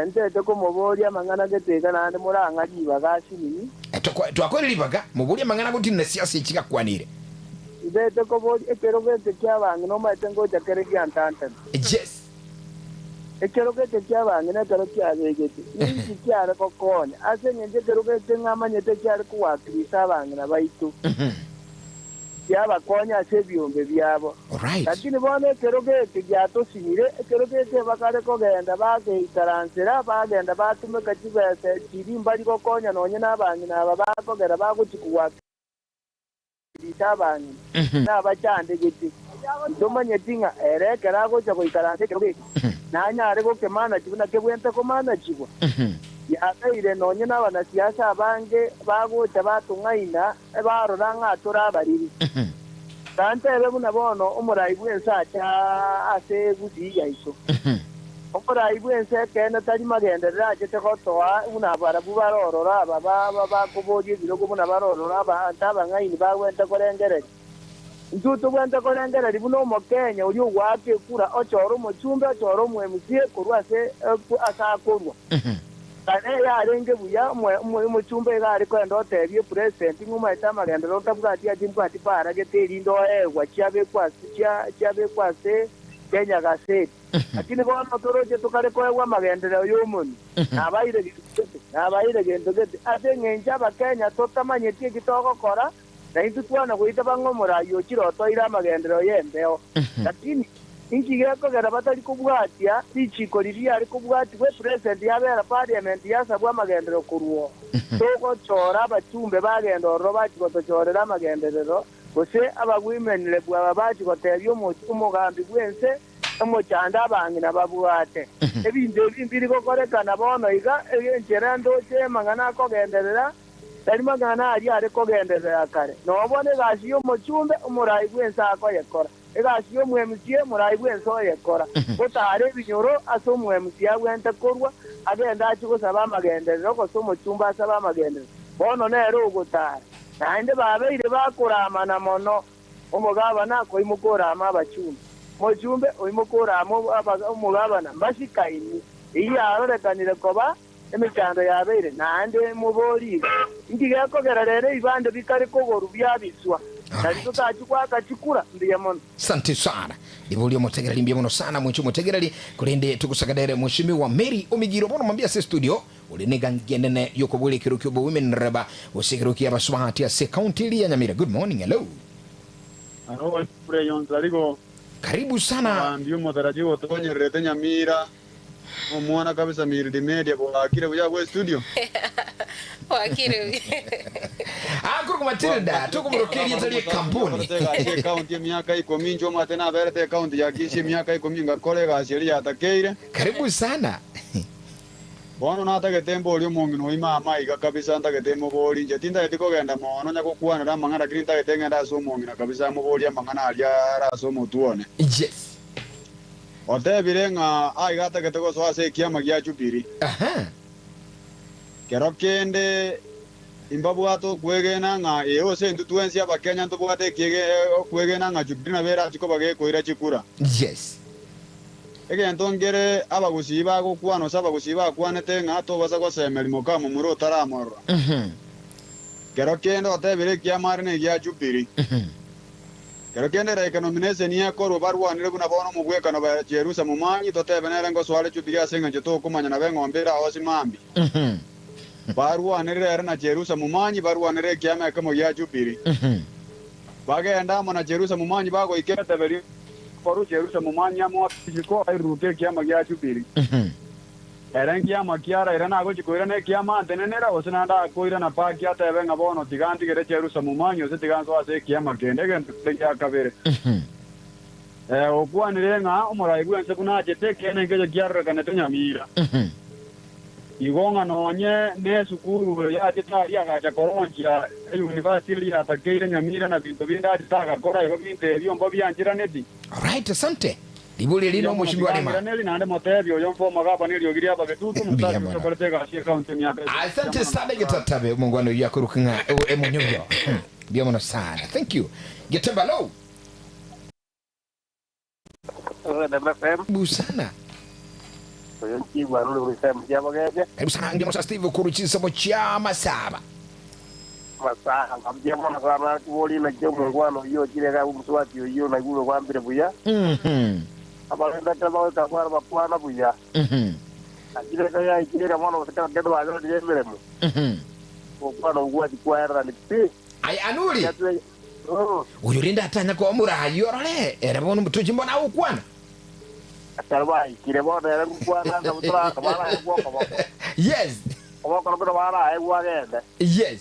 Nte ko moboria mangana geteka nande muranga jibaga sinini twakorelibaga mubulia mangana kuti na siasa ichika kwanire ibete ko bodi ekero gete kyabange no matengo jakere kyantanta yes ekero gete kyabange na kero kyabegete ni kyara ko konya asenye ekero gete ngamanyete kyari kuwakirisa abange na baitu yaba konya sebyombe byabo lakini bone kerogete gyatosinire kerogete bakare ko genda bagitaransera bagenda batume kachibese kirimba liko konya nonye nabangi naba bakogera baguchikuwa bitabangi nabachande giti domanye tinga erekera gocha koikaranse kerogete nanya ariko kemana kibuna kebwente ko mana kibwa yakaire nonye n'abana siasa abange bagocha batungaina ebarora ngatura bariri kante bebuna bono umurai bwensa cha ase gudiya iso umurai bwensa kena tari magenderera gete kotoa una barabu barorora baba kuboje birogo buna barorora aba ngaini bagwenta korengere ntutu gwenta korengere ribuno mo Kenya uri wake kura ochoro mo chumbe ochoro mo MC kurwase asakorwa kane ya renge buya mu chumbe gari ko ndo tebye president nguma itama genda ro tabura ati ati mpati para geteri ndo ewa chiabe kwase Kenya Gazette lakini bono toroche tukarekoegwa magenderero y'omoni nabaire gento gete ate ng'encha abakenya totamanyetie gitogokora na intu twana goita bang'omorai ochirotoire amagenderero y'embeo lakini inchi gekogera batari kubwatia richiko riria ari kubwatiwe president yabera parliament yasabwa amagenderero kurwo togochora abachumbe bagenda orro bachigotochorera amagenderero gose abagwimenire bwaba bachigotebia umugambi bwense omochanda abang'ina babwate ebinto ebimbiri gokorekana bono iga enchera ndoche emang'ana akogenderera tari mang'ana aria are kogenderera kare nobona egasi y'omochumbe omorai bwense akoyekora egasi y'omwemusie morai bwense oyekora gotara ebinyoro ase omwemusie abwente korwa agenda achigosaba amagenderero gose omochumbe asaba amagenderero bono nero ogotara naende babeire bakoramana mono omogabana akoimokorama abachumbe mochumbe oimokorama omogabana mbasikaini iyi arorekanire koba emechando yabeire naende muboriga ndigekogera rero ibande bikari kogoru byabiswa nari tutachikwa chikura ndiye mono. Asante sana Libulio Mutegereri mbia mono sana mwicho Mutegereri kulinde tukusagadere Mheshimiwa Mary Omigiro bono mambia se studio ulinega ngenene yoko bule kirukyo bo women reba usikiruki abaswahati ase county ya Nyamira. Good morning, hello. Aro preyon tarigo Karibu sana. Ndio motarajiwa tonyerete Nyamira. Omwana kabisa Miridi Media kwa akire buya kwa studio. Wakire. Akuru Matilda tukumurokeri yatali kampuni. County miaka 10 njoma tena berete county ya Kishi miaka 10 ngakolega asiri atakeire. Karibu sana. Bono natake tembo oli omongino imama iga kabisa ntake tembo boli nje tinda etiko genda mono nya kokwana ra mangana kirinta etengenda so omongino kabisa mo boli amangana alia ra so motuone. Yes. Otebire nga aiga take toko so ase kiama gya chupiri. Aha. Kerokende imbabwato kwegena nga eose ntutuensi abakenya ntubwate kiege kwegena nga chupiri na bera chiko bage koira chikura. Yes. Ege ntongere abagusiba gukwana osaba gusiba kwanete nga to basa kwasemeri mokamo muro taramoro. Kerokende otebire kiama ne gya chupiri. Kerokende ra econominese niya koro barwanire kuna bono mugweka no ba Jerusa mumanyi totebenere ngo swale chupiri asenga jeto kumanya na bengombera osimambi. Barwanire era na Jerusa mumanyi barwanire kiama kamo gya chupiri. Bagenda mo na Jerusa mumanyi bago ikete beri Poru Jerusa mumanyi amo chiko airuke kiama gya chupiri. Era kiama kiara era nago chikoira ne kiama tenenera osinanda koira na pa kya tebe ngabono tiganti gere Jerusa mumanyi ose tiganzo ase kiama kende gente kya kabere. Okwanire nga omorai gwense kuna chete kene ngeje kiara kana Nyamira. Igonga nonye ne sukuru ya titari ya koronja university ya takeire Nyamira na bintu binda titaka kora yo binte byombo byanjira neti. Alright, asante. Libuli lino Mheshimiwa Lima. Neli nande motebyo yomfo magaba neli yogiria bagetutu mutaki kukoleka ashia county miaka. Asante sana getatabe mungwano yakurukinga emunyoyo. Bia sana. Thank you. Getemba low. Karibu sana. Karibu sana ndio Mr. Steve kuruchisa mochama saba. Masaha amjema sana kuboli na kyomo ngwano yo kirega umuswati yo na gulo kwambire buya. Abalenda tabao takwara bapwana buya. Akirega ya ikirega mwana usaka kedo azo diyemeremo. Okwano ugwati kwara ni pi. Ai anuri. Uyorinda atanya kwa murayo role. Era bono mutuji mbona ukwana. Atarbai kirebo era kukwana na mutra kamara egwoko. Yes. Oboko no bara egwagenda. Yes.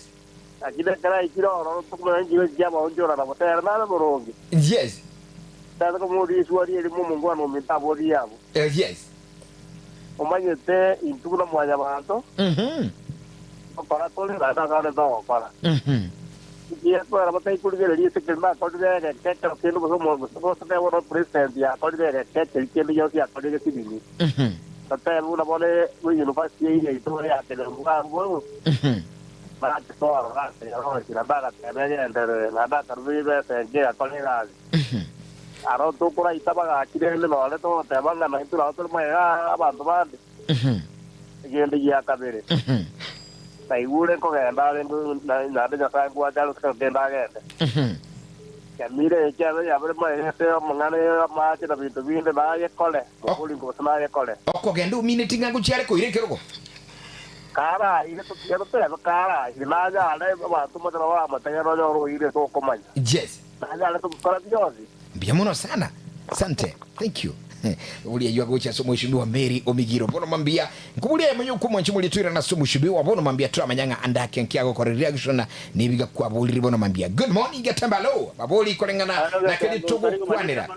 Akile kara ikiro tukuma njiwe jama onjora na motera na borongi. Yes. Tata ko muri suari eri mu mungwano mitabori yabo. Yes. Omanyete intukuna mwanya banto. Para tole na kana do para. Iya ko ara batai kuligere lise kelma ko de ke ke kendo bo mo ko sa wo president ya ko de ke ke ke yo ya ko de sibini. Tata una bole university ya ito ya te lo ngo. Para to ara ya ro si la bala te ya entre la data vive se ya ko le la. Aro to pura itaba ga kire le no le to te banga na itu la to me ga abando ba. Gende ya ka bere. Tai ure ko ga ndale na de ya sa gua dalo ka de ndage. Nyamire chabe ya bale mai teo mangane ma che da bintu binde ba ye kole. Mokuli ngo sama ye kole. okogenda minute ng'ango chiare koire kerogo Kara ile to ya to kara. Ila ja ale ba tu mo wa ma tanya ro ro ile to komanya. yes Na ale to kora biozi. mbiamono sana asante thank you ulia yua gocha somo mheshimiwa Mary Omigiro bono mambia nkubulia mwenye kumwa nchimuli twira na somo mheshimiwa bono mambia twa manyanga andake nkiago kwa reaction nibiga kwa boli bono mambia good morning gatambalo baboli kolengana na kedi tugu kwanira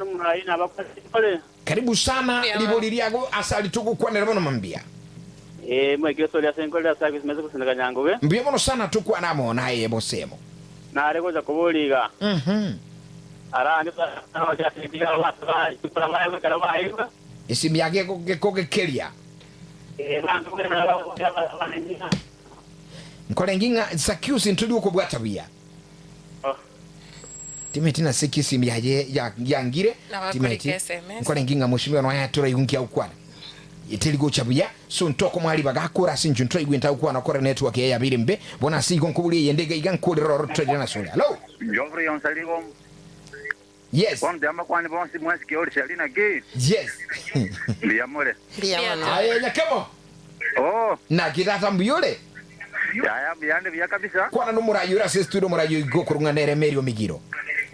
karibu sana liboli liago asali tugu kwanira bono mambia mwe kyo solia senkolia service mezo kusindika nyango we mbia bono sana tukwa namo na ye bosemo na areko za kuboliga ara ndisa na ja tindia watu vai para mai we kala mai isimu yake kogekeria bantu kuna wa ninga nkolenginga sakiusi ntuli ukubwata bia timeti na sekisi myaje yangire timeti nkolenginga mheshimiwa no yatura yungia ukwana iteligo chabuya so ntoko mwali bagakora sinju ntoi gwenta ukwana kora network ya yabiri mbe bona sigo nkubuli yendega igankole trade na sole hello Jovri on saligo. yes Bon de ama kwani bon si mwesi ki ori shalina ge. yes Biamore. Biamono. aya nyakamo Oh, na kitata mbiyole ya biande bia kabisa. kwana no murayura se studio murayo gokurunga nere Mary Omigiro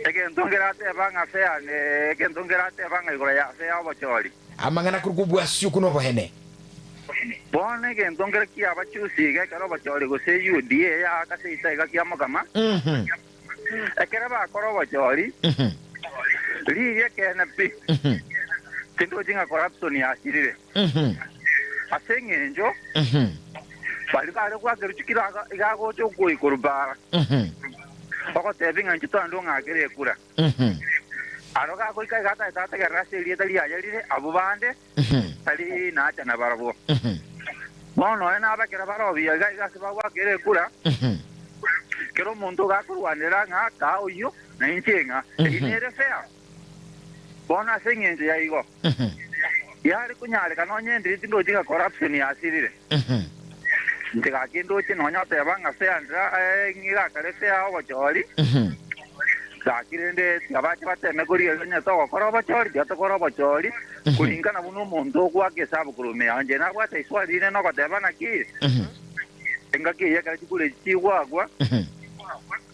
Ege ndongerate banga fea ne ege ndongerate banga igora ya fea obochori. amangana kurukubwa sio kuno bohene Bon ege ndongera ki abachusi ge karo obochori go se UDA ya kase isa ki amagama. Ekera ba koro obochori. Liye ke na pi. Tindo jinga corruption ya sirire. Asengenjo. Bali ka kwa geru chikira ga go chokoi kurubara. Oko tebinga nchito andonga gere kura. Aroga ko kai gata tata ga raseli tali ajalire abubande. Tali na cha na barabo. Bono ena ba kera baro bi ga se ba wa gere kura. Kero mundo ga kurwanira nga ka oyo na inchenga. Inere fea. Bona sengenje ya igo. Yari kunyale kanonye ndi tindo jinga corruption ya sirire. Ndiga kindo chino nyote banga fea ndra ngira kare fea obochori. Zakirende yabache bateme kuri nya to koroba chori ya to koroba chori kulingana buno muntu kwake sabu kurume anje na kwata iswali ne no kwata na ki. Enga ki ya kare kule chiwagwa.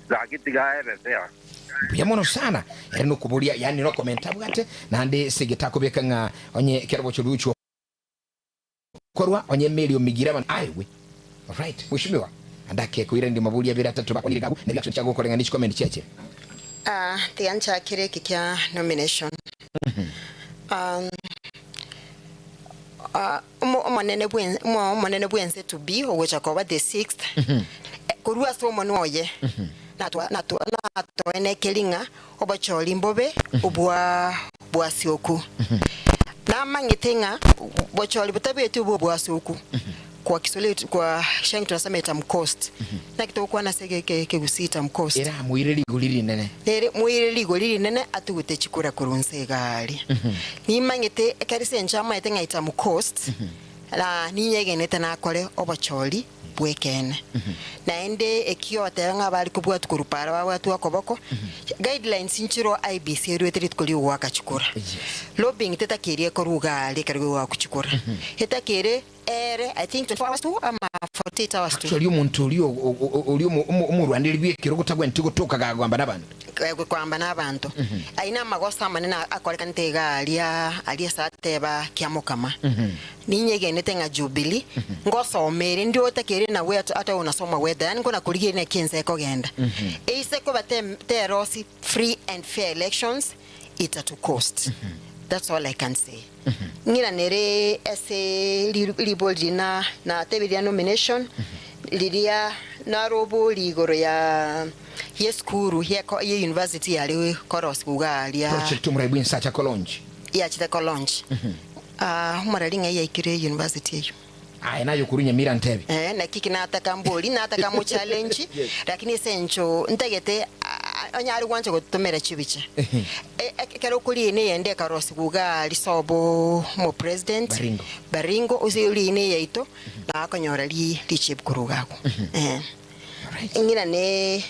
Zakitiga ebe fea. buyamono sana era no kubulia yani no komenta bwate nande segeta bekanga onye kerabo chulucho korwa onye Mary Omigiro man aiwe right mheshimiwa andake kuira ndi mabulia bira tatu bakonirigagu na reaction chago kolenga nichi comment cheche tiancha kire kikya nomination umonene bwense to be owecha koba the 6th kurua somo noye ene kelinga obacholi mbobe obwa bwasioku na mangitenga bocholi butabetu obwa sioku kwa Kiswahili kwa shangi tunasema itam cost na kitoko na sege ke gusita mcost era muire ligoliri nene muire ligoliri nene atugute chikura kurunse gali ni mangite karise nchama itenga itam cost la ninyege nete na kole obacholi bwekene naende ekiote nga bali kubwatu kurupara watu wakoboko guidelines inchiro IBC rwetrit kuli wakachukura lobbying teta kirie koruga lekarwe wakuchukura heta kire ere I think 24 hours to ama 48 hours to actually umuntu ulio umurwandiri bwekiro gutagwa ntigo toka gagwamba nabantu kwamba nabantu aina magosa manena akoleka ntega alia sateba kiamukama ninyege netenga Jubilee ngosomere ndio takere na we ata unasoma weather yani ngona kuligire ne kenze kogenda eise ko bate rosi free and fair elections it to cost that's all I can say ngira nere ese libolina na tebiria nomination liria na robo ligoro ya yeskuru ye university yali koros kugalia project muraibu insacha kolonji ya chita kolonji umaralinga ya ikire university hiyo nayo kurunya mira ntebe na kiki nataka mboli nataka mu challenge lakini sencho ntegete anyari wanje gutumira chibiche kero kuli ne yende karosi kuga lisobo mo president baringo uzili ne yaito na akonyora li chip kurugako ngira ne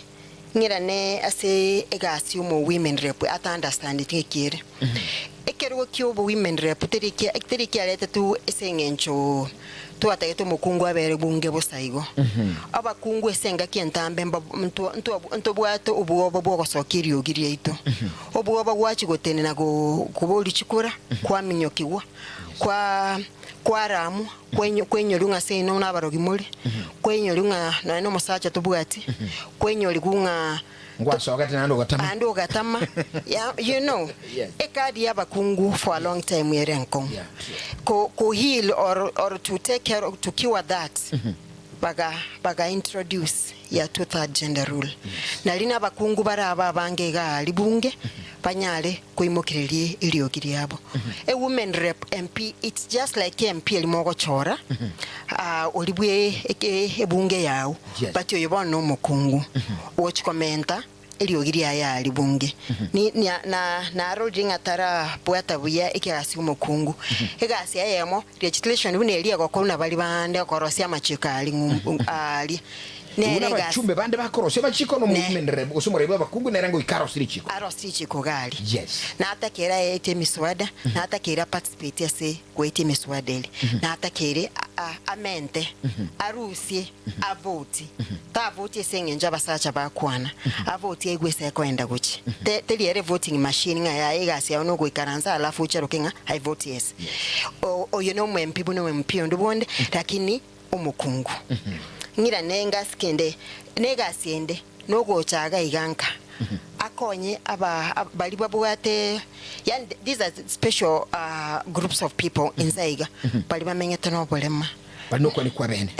ngira ne ase egasi umo women rep at understand it kire ekero kyo bo women rep teriki alete tu esengencho tu atayeto mukungu abere bunge bosaigo abakungu esenga kientambe nto bwato obuobo bwogosokiri ogirie ito obuobo bwachi gotene nago kuboli chikura kwa minyokiwa kwa ramu kwenyo lunga seno nabarogi muri kwenyo lunga no musacha tubwati kwenyo ligunga ngwasoka tena ndo gatama yeah, you know yes. Ekadi yabakungu for a long time yerenko Yeah, ko heal or to take care to cure that baga introduce ya two-third gender rule na lina bakungu baraba bange ga libunge panyale kuimokireri iliogiri yabo a women rep MP it's just like MP elimogo chora olibwe ebunge yawo yes. But yo bono mukungu watch commenta iliogiri ya libunge ni na rodinga tara poeta buya ikasi umukungu egasi yemo legislation bune eliya gokona bali bande okorosia machika ali ali una bachumbe bande bakorose bachiko no movement rebo usumore bakungu nerango ikarosiri chiko chiko gali yes na atakera ete miswada na atakera participate ase kwete miswada ile na atakere amente arusie avoti ta voti sengenja basacha bakwana avoti egwese kwenda guchi teliere voting machine nga egasi ya no gwikaranza alafu cherokenga I vote yes o you know MP buno MP ndubonde lakini umukungu ngira nenga skende nega siende nogo chaga iganka akonye bali babwate yani these are special groups of people inside bali bamenyete no bolema banoko ni kwa bene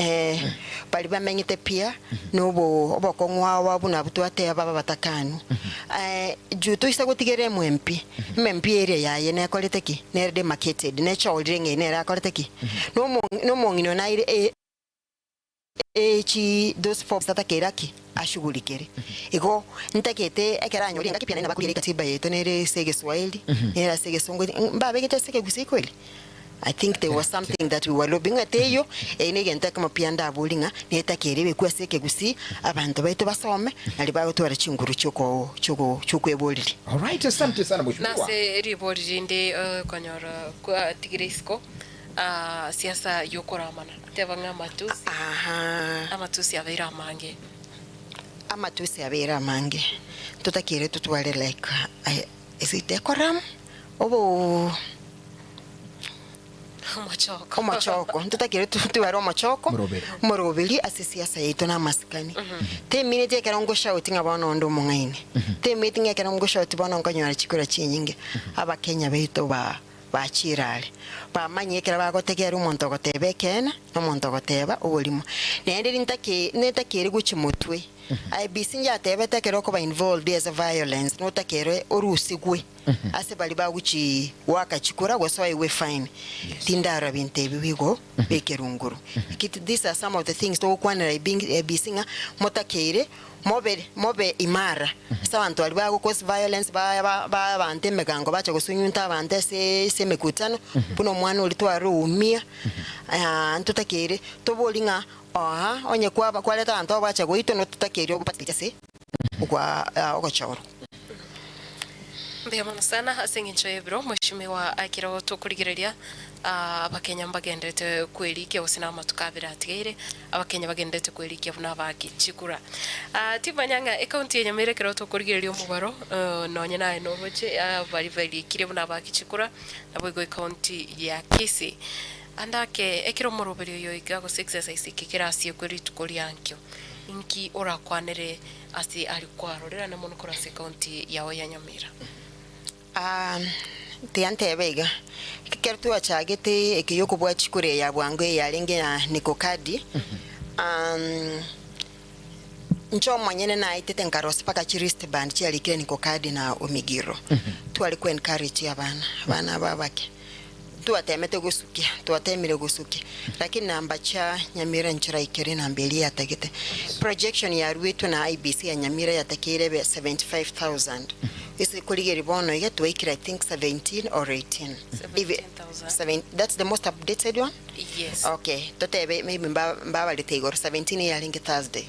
bali bamenyete pia nobo obokongwa wabuna butwate baba batakanu juto isagotigere MP ere yaye ne koleteki ne demarcated ne choldringe ne ra koleteki no mongino na ire those folks that akeraki ashugulikere ego ntakete ekeranyo linga kipia na bakuri katiba yeto nere sege Swahili nera sege songo mbabe gete sege gusikweli I think there was something that we were lobbying at eyo enege ntaka mapianda abulinga netakere kwa sege gusi abantu baito basome ali bayo twara chinguru chuko eboliri. All right, asante sana mheshimiwa nase ribori ndi konyora kwa tigrisco siasa yokoramana tebanga matusi amatusi abera mange tutakire tutwale like is it decorum obo machoko tutakire tutware machoko morobeli asisiasa yetu na maskani te minute kerongo shouting abana ndo mungaine te meeting kerongo shout bana nganyara chikura chinyinge abakenya beito bachirale bamanyekera bagotegera umuntu gotebe kena no muntu goteba obolimo nende netakere guchimutwe IBC njatebe takero ko ba involved as a violence no takere orusigwe ase bali baguchi wakachikura gosoye we fine tindara bintebi bigo bekerunguru these are some of the things to kwanera IBC nga motakere mobe imara sabantu ali bago cause violence ba bante megango bacha gosunyunta bante se mekutano puno mwana olitwara umia ntutakere tobolinga onye kwaba kwaleta anto bacha goito no tutakere obupatikite se kwa ogochoro Mbiyamana sana asengincho ebro mheshimiwa akira tukurigireria abakenya bagendete kwerikia osina matukabira atigire abakenya bagendete kwerikia buna bakichikura tibanyanga account yenye merekero tukurigireria omubaro nonye nae no boche bali kire buna bakichikura nabo go account ya kisi andake ekiro morobero yo igago exercise kikira asiye kweri tukoriankyo inki ora kwanere asi ali kwarorera na mono korase account yawo ya Nyamira tiante bega kikertu achagete ekiyoko bwa chikure ya bwangwe ya lenge na nikokadi ncho manyene na itete nkarosi paka chirist band chali kile nikokadi na omigiro tu alikuwa encourage abana babake tu atemete gusukia tu atemire gusukia lakini namba cha Nyamira nchira ikere na mbeli atagete projection ya ruetu na IBC ya Nyamira yatakire 75,000 isi kuligeri bono iga tuwaikira I think 17 or 18. 17,000. That's the most updated one? Yes. Okay. Totebe maybe mbaba litegor 17 yalingi Thursday.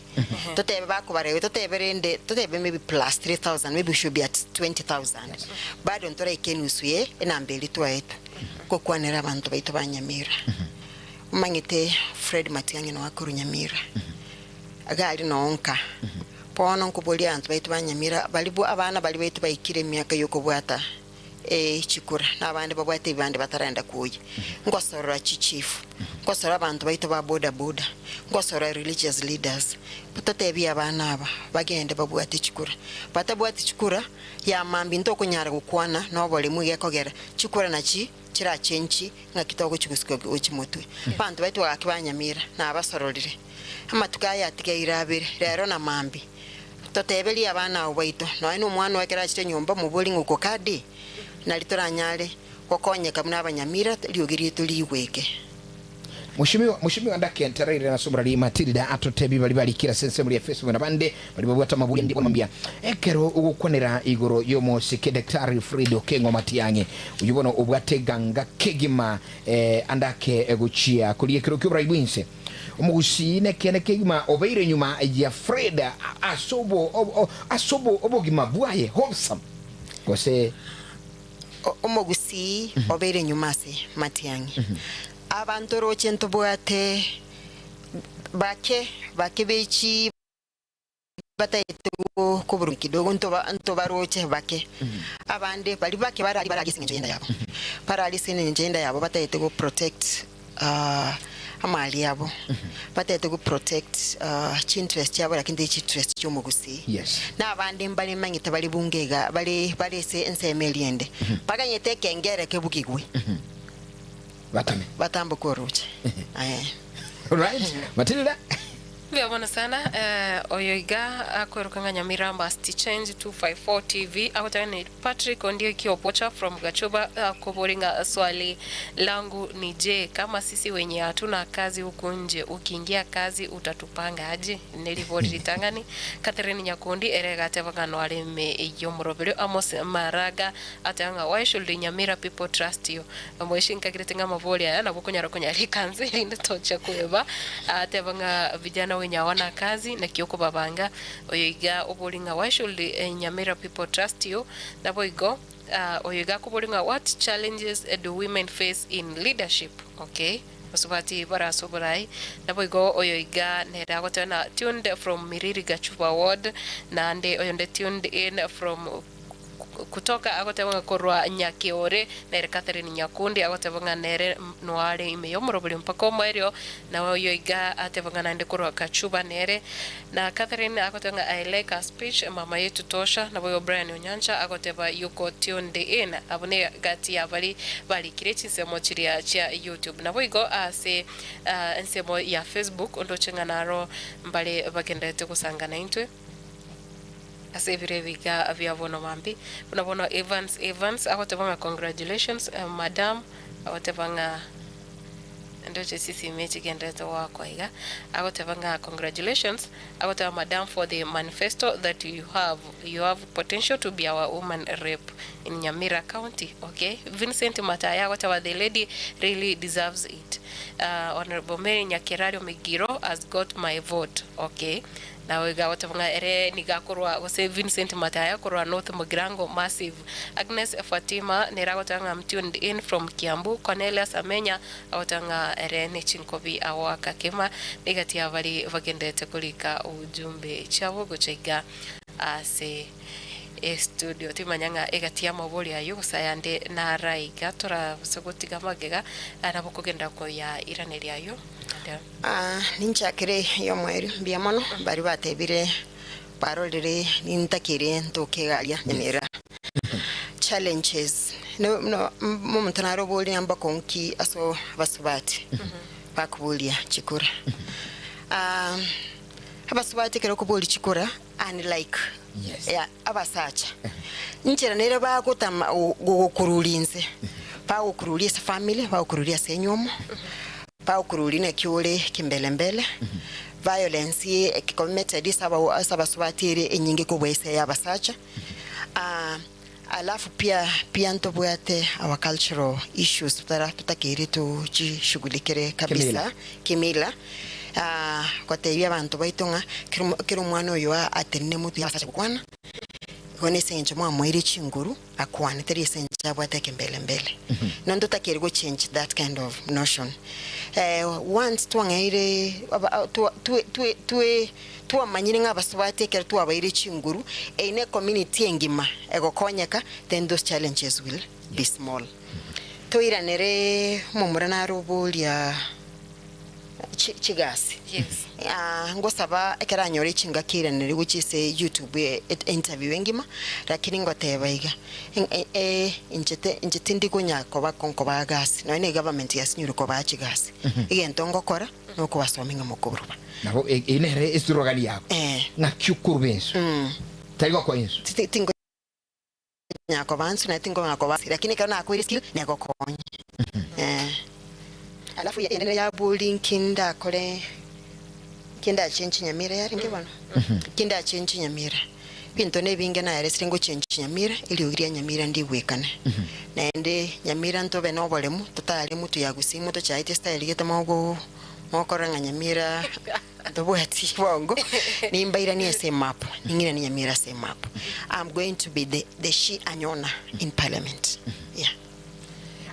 Totebe bakubarewe totebe maybe plus 3,000, maybe we should be at 20,000. Bado ntora ikenusuye enambeli tuwaetu. Kokwanera abantu baitu banyamira. Umangite Fred Matiang'i no wakuru Nyamira. Agali no onka. Pono nkubuli abantu baitu banyamira balibu abana bali baitu baikire myaka yokobwata chikura nabandi babwate ibandi batarenda kuye ngosora chichifu ngosora abantu baitu ba boda ngosora religious leaders batatebi abana aba bagende babwate chikura batabwate chikura ya mambi ntoko nyara gukwana no bole muye kogera chikura nachi kira chenchi ngakitoko chigusiko uchimutwe bantu baitu bakibanyamira nabasororire amatuka yatike irabire rero na mambi totebeli abana obaito no ino mwana wekera chite nyomba mubuli nguko kadi nalitoranyale kokonyeka muna abanyamira liogiri tuliweke Mushimiwa ndake ntarire na somrali Matilda atotebi bali kira sense muri Facebook na bande bali babwata mabuli ndi kwambia ekero ugukwanira igoro yomo sike Daktari Fredo Kengo Matiang'i ujubono ubwateganga kegima andake eguchia kuliekero kyobra ibwinse umugusine kene kegima obeire nyuma ya Freda asobo obogima bwaye wholesome kose omugusi obeire nyuma se Matiang'i abantu roche ntobwate bake bechi bataite kuburu kidogo ntoba roche bake abande bali bake baragise ngenda yabo paralise ngenda yabo bataite go protect amali yabo bataite go protect interest yabo lakini interest cy'umugusi yes nabande mbali manyita bali bungega bali se ensemeliende baganyete kengere kebukigwe Batambo kuruche. Right. Matilda. Vyabona sana oyoiga akorukanga Nyamira Masti Change 254 TV akotani Patrick Ondio Kiopocha from Gachuba kuboringa swali langu ni je kama sisi wenye hatuna kazi huku nje ukiingia kazi utatupanga aje nilivori tangani Catherine Nyakundi erega tevanga aleme yomrobelo Amos Maraga atanga why should Nyamira people trust you amweshinka kiretenga mavoli aya na bukunyara kunyari kanseli ndocha kueba atevanga vijana wenya wana kazi na kioko babanga oyiga obolinga why should Nyamira people trust you nabo igo oyiga kubolinga what challenges do women face in leadership okay Masubati bara soborai nabo igo oyiga nera gotana tuned from Miriri Gachuba ward na ande oyonde tuned in from kutoka agotebanga korwa Nyakiore nere Catherine Nyakundi agotebanga nere noare imeyomrobuli mpako mwerio na oyoiga atebanga nande korwa Kachuba nere na Catherine agotebanga I like her speech mama yetu tosha na boyo Brian Onyancha agoteba yuko tunde in abone gati ya bali kireti semo chiria cha YouTube na boigo ase ensemo ya Facebook ondochenga naro mbale bagendete kusangana intwe asevire vika vyavono mambi unabono Evans akotevanga congratulations madam akotevanga ndoche sisi mechi gendeta wako iga akotevanga congratulations akoteva madam for the manifesto that you have potential to be our woman rep in Nyamira County okay Vincent Mataya akoteva the lady really deserves it honorable Mary Nyakirario Migiro has got my vote okay na wega watavanga ere nigakorwa gose Vincent Mataya korwa North Mugrango massive Agnes Fatima neragotanga tuned in from Kiambu Cornelius Amenya awatanga ere nechinkobi awaka kema negati abali vagendete kulika ujumbe chabo gochaiga ase studio timanyanga egatia maboli ayo sayande na raiga tora sogotiga magega arabokogenda ko ya iraneri ayo ninchakire yo mweri biamono bari batebire parolere nintakire ntokegalia Nyamira challenges no momentana boli amba konki aso basubati bakubulia chikura abasubati kero kubuli chikura and like yes ya abasacha nchera nere bakutama gukurulinze bakurulia family bakurulia senyomo bakuruline kyole kimbelembele violence committed sabasubatire enyinge kubwese yabasacha alafu pia ntobwate our cultural issues tutakiri tuchishughulikire kabisa kimila kwa tebya abantu baitonga kiro mwana oyo atenne mutu yasacha kwana kone senje mwa mwiri chinguru akwane teri senje abwate mbele nondo takiri go change that kind of notion once twangaire tu amanyire ngabasubate kera tu abaire chinguru ine community engima egokonyeka, then those challenges will be small. Toiranere mumurana rubulia chigasi. Yes. Ngosaba ekera nyore chinga kiranere which is a YouTube interview engima lakini ngoteba iga injete ndiko nyako bakonkoba gas no ine government yasinyuru ko bachigasi igento ngokora nuko basominga mukuburuba nabo inere isturogani yako na kyukurubenso taigo kwa inso tingo nyako bansu na tingo nyako basi lakini kana akwiri skill nego konye alafu ya bullying kinda kole kinda chenchi nyamira yari ngibana kinda chenchi nyamira pinto ne binge na yare singo chenchi nyamira ili ugiria nyamira ndi wekane na ende nyamira ntobe no bolemu tutali mutu yagusi mutu chaite style gete mogo mokoranga nyamira ndobwati bongo nimbaira ni same map ningira ni nyamira same map. I'm going to be the she anyona in parliament. Yeah.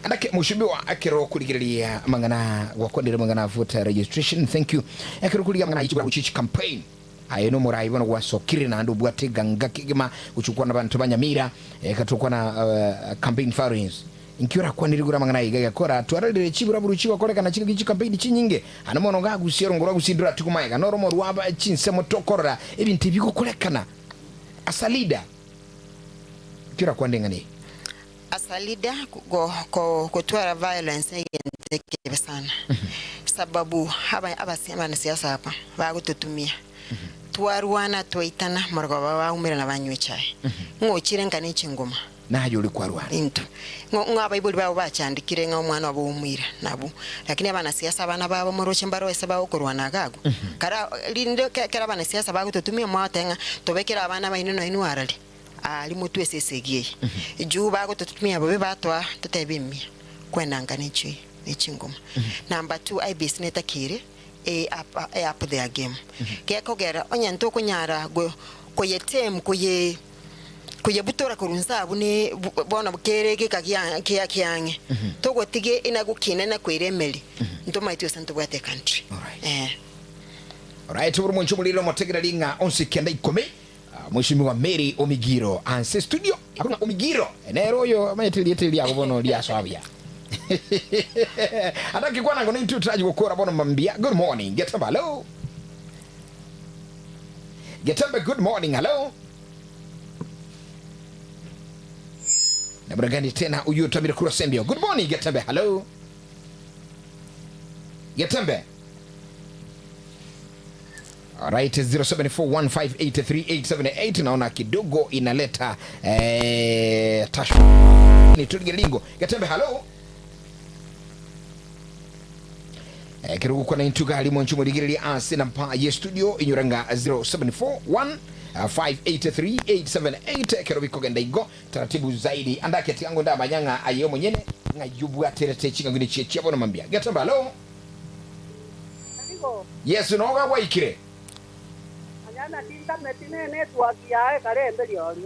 Andake mushibiwa akero kuligiria mangana wakondera mangana voter registration. Thank you. Akero kuligiria mangana ichibwa uchichi campaign. Ayeno murai bono wasokiri na ndu bwate ganga kigema uchukua na bantu banyamira katukwa na campaign finance. Inkiura kwa nirigura mangana iga kora twaralire chibura buruchiwa koleka na chigi campaign chinyinge anamono ngagusiyero ngora gusindura tukumaika noromo rwaba chinsemo tokora ebintu biko kolekana asalida kira kwa ndengani asalida kutwara violence yenteke sana sababu abasema na siasa hapa bagututumia twarwana twaitana margo baba umira na banywe chai ngochire ngane chingoma nayo likwarwa into ngaba ibuli babo bachandikire nga umwana wabo umwira nabo lakini abana siasa bana babo moroche mbaro ese babo kurwana gago kara linde kera abana siasa bago tutumia mwatenga tobekera abana bayino ino arali ali mutu esesegiye juu bago tutumia babe batwa tutebimia kwenanga nechi nechingoma. Number 2 IBC netakire up their game kekogera onyanto kunyara go yetem kuye butora kurunza bune bona bukerege kakiyange togo tige inagukine na kwiremeli ntoma ityo santo bwate country. Alright buru munchu muliro motegera linga onsi kenda ikome mwishimi wa Mary Omigiro anse studio akuna Omigiro enero yo amayeteli yako bono liaswabia ataki kwa nango ni tutaji gukora bono mambia. Good morning Getembe, hello Getembe, good morning, hello na bragani tena uyu tabira kura sembio. Good morning Getembe, hello Getembe. Alright, 0741583878 naona kidogo inaleta tashu ni tuligelingo. Getembe, hello kirugu kwa na intuga halimo nchumo ligiri asina mpa ye studio inyuranga 0741583878 kirubiko genda igo taratibu zaidi andake ati yangu nda manyanga ayo mwenyene ngajubu aterete chinga ngini chechi abono mambia. Getembe, hello yes unoga kwa ikire anyana tinta metine network yae karembe lyoli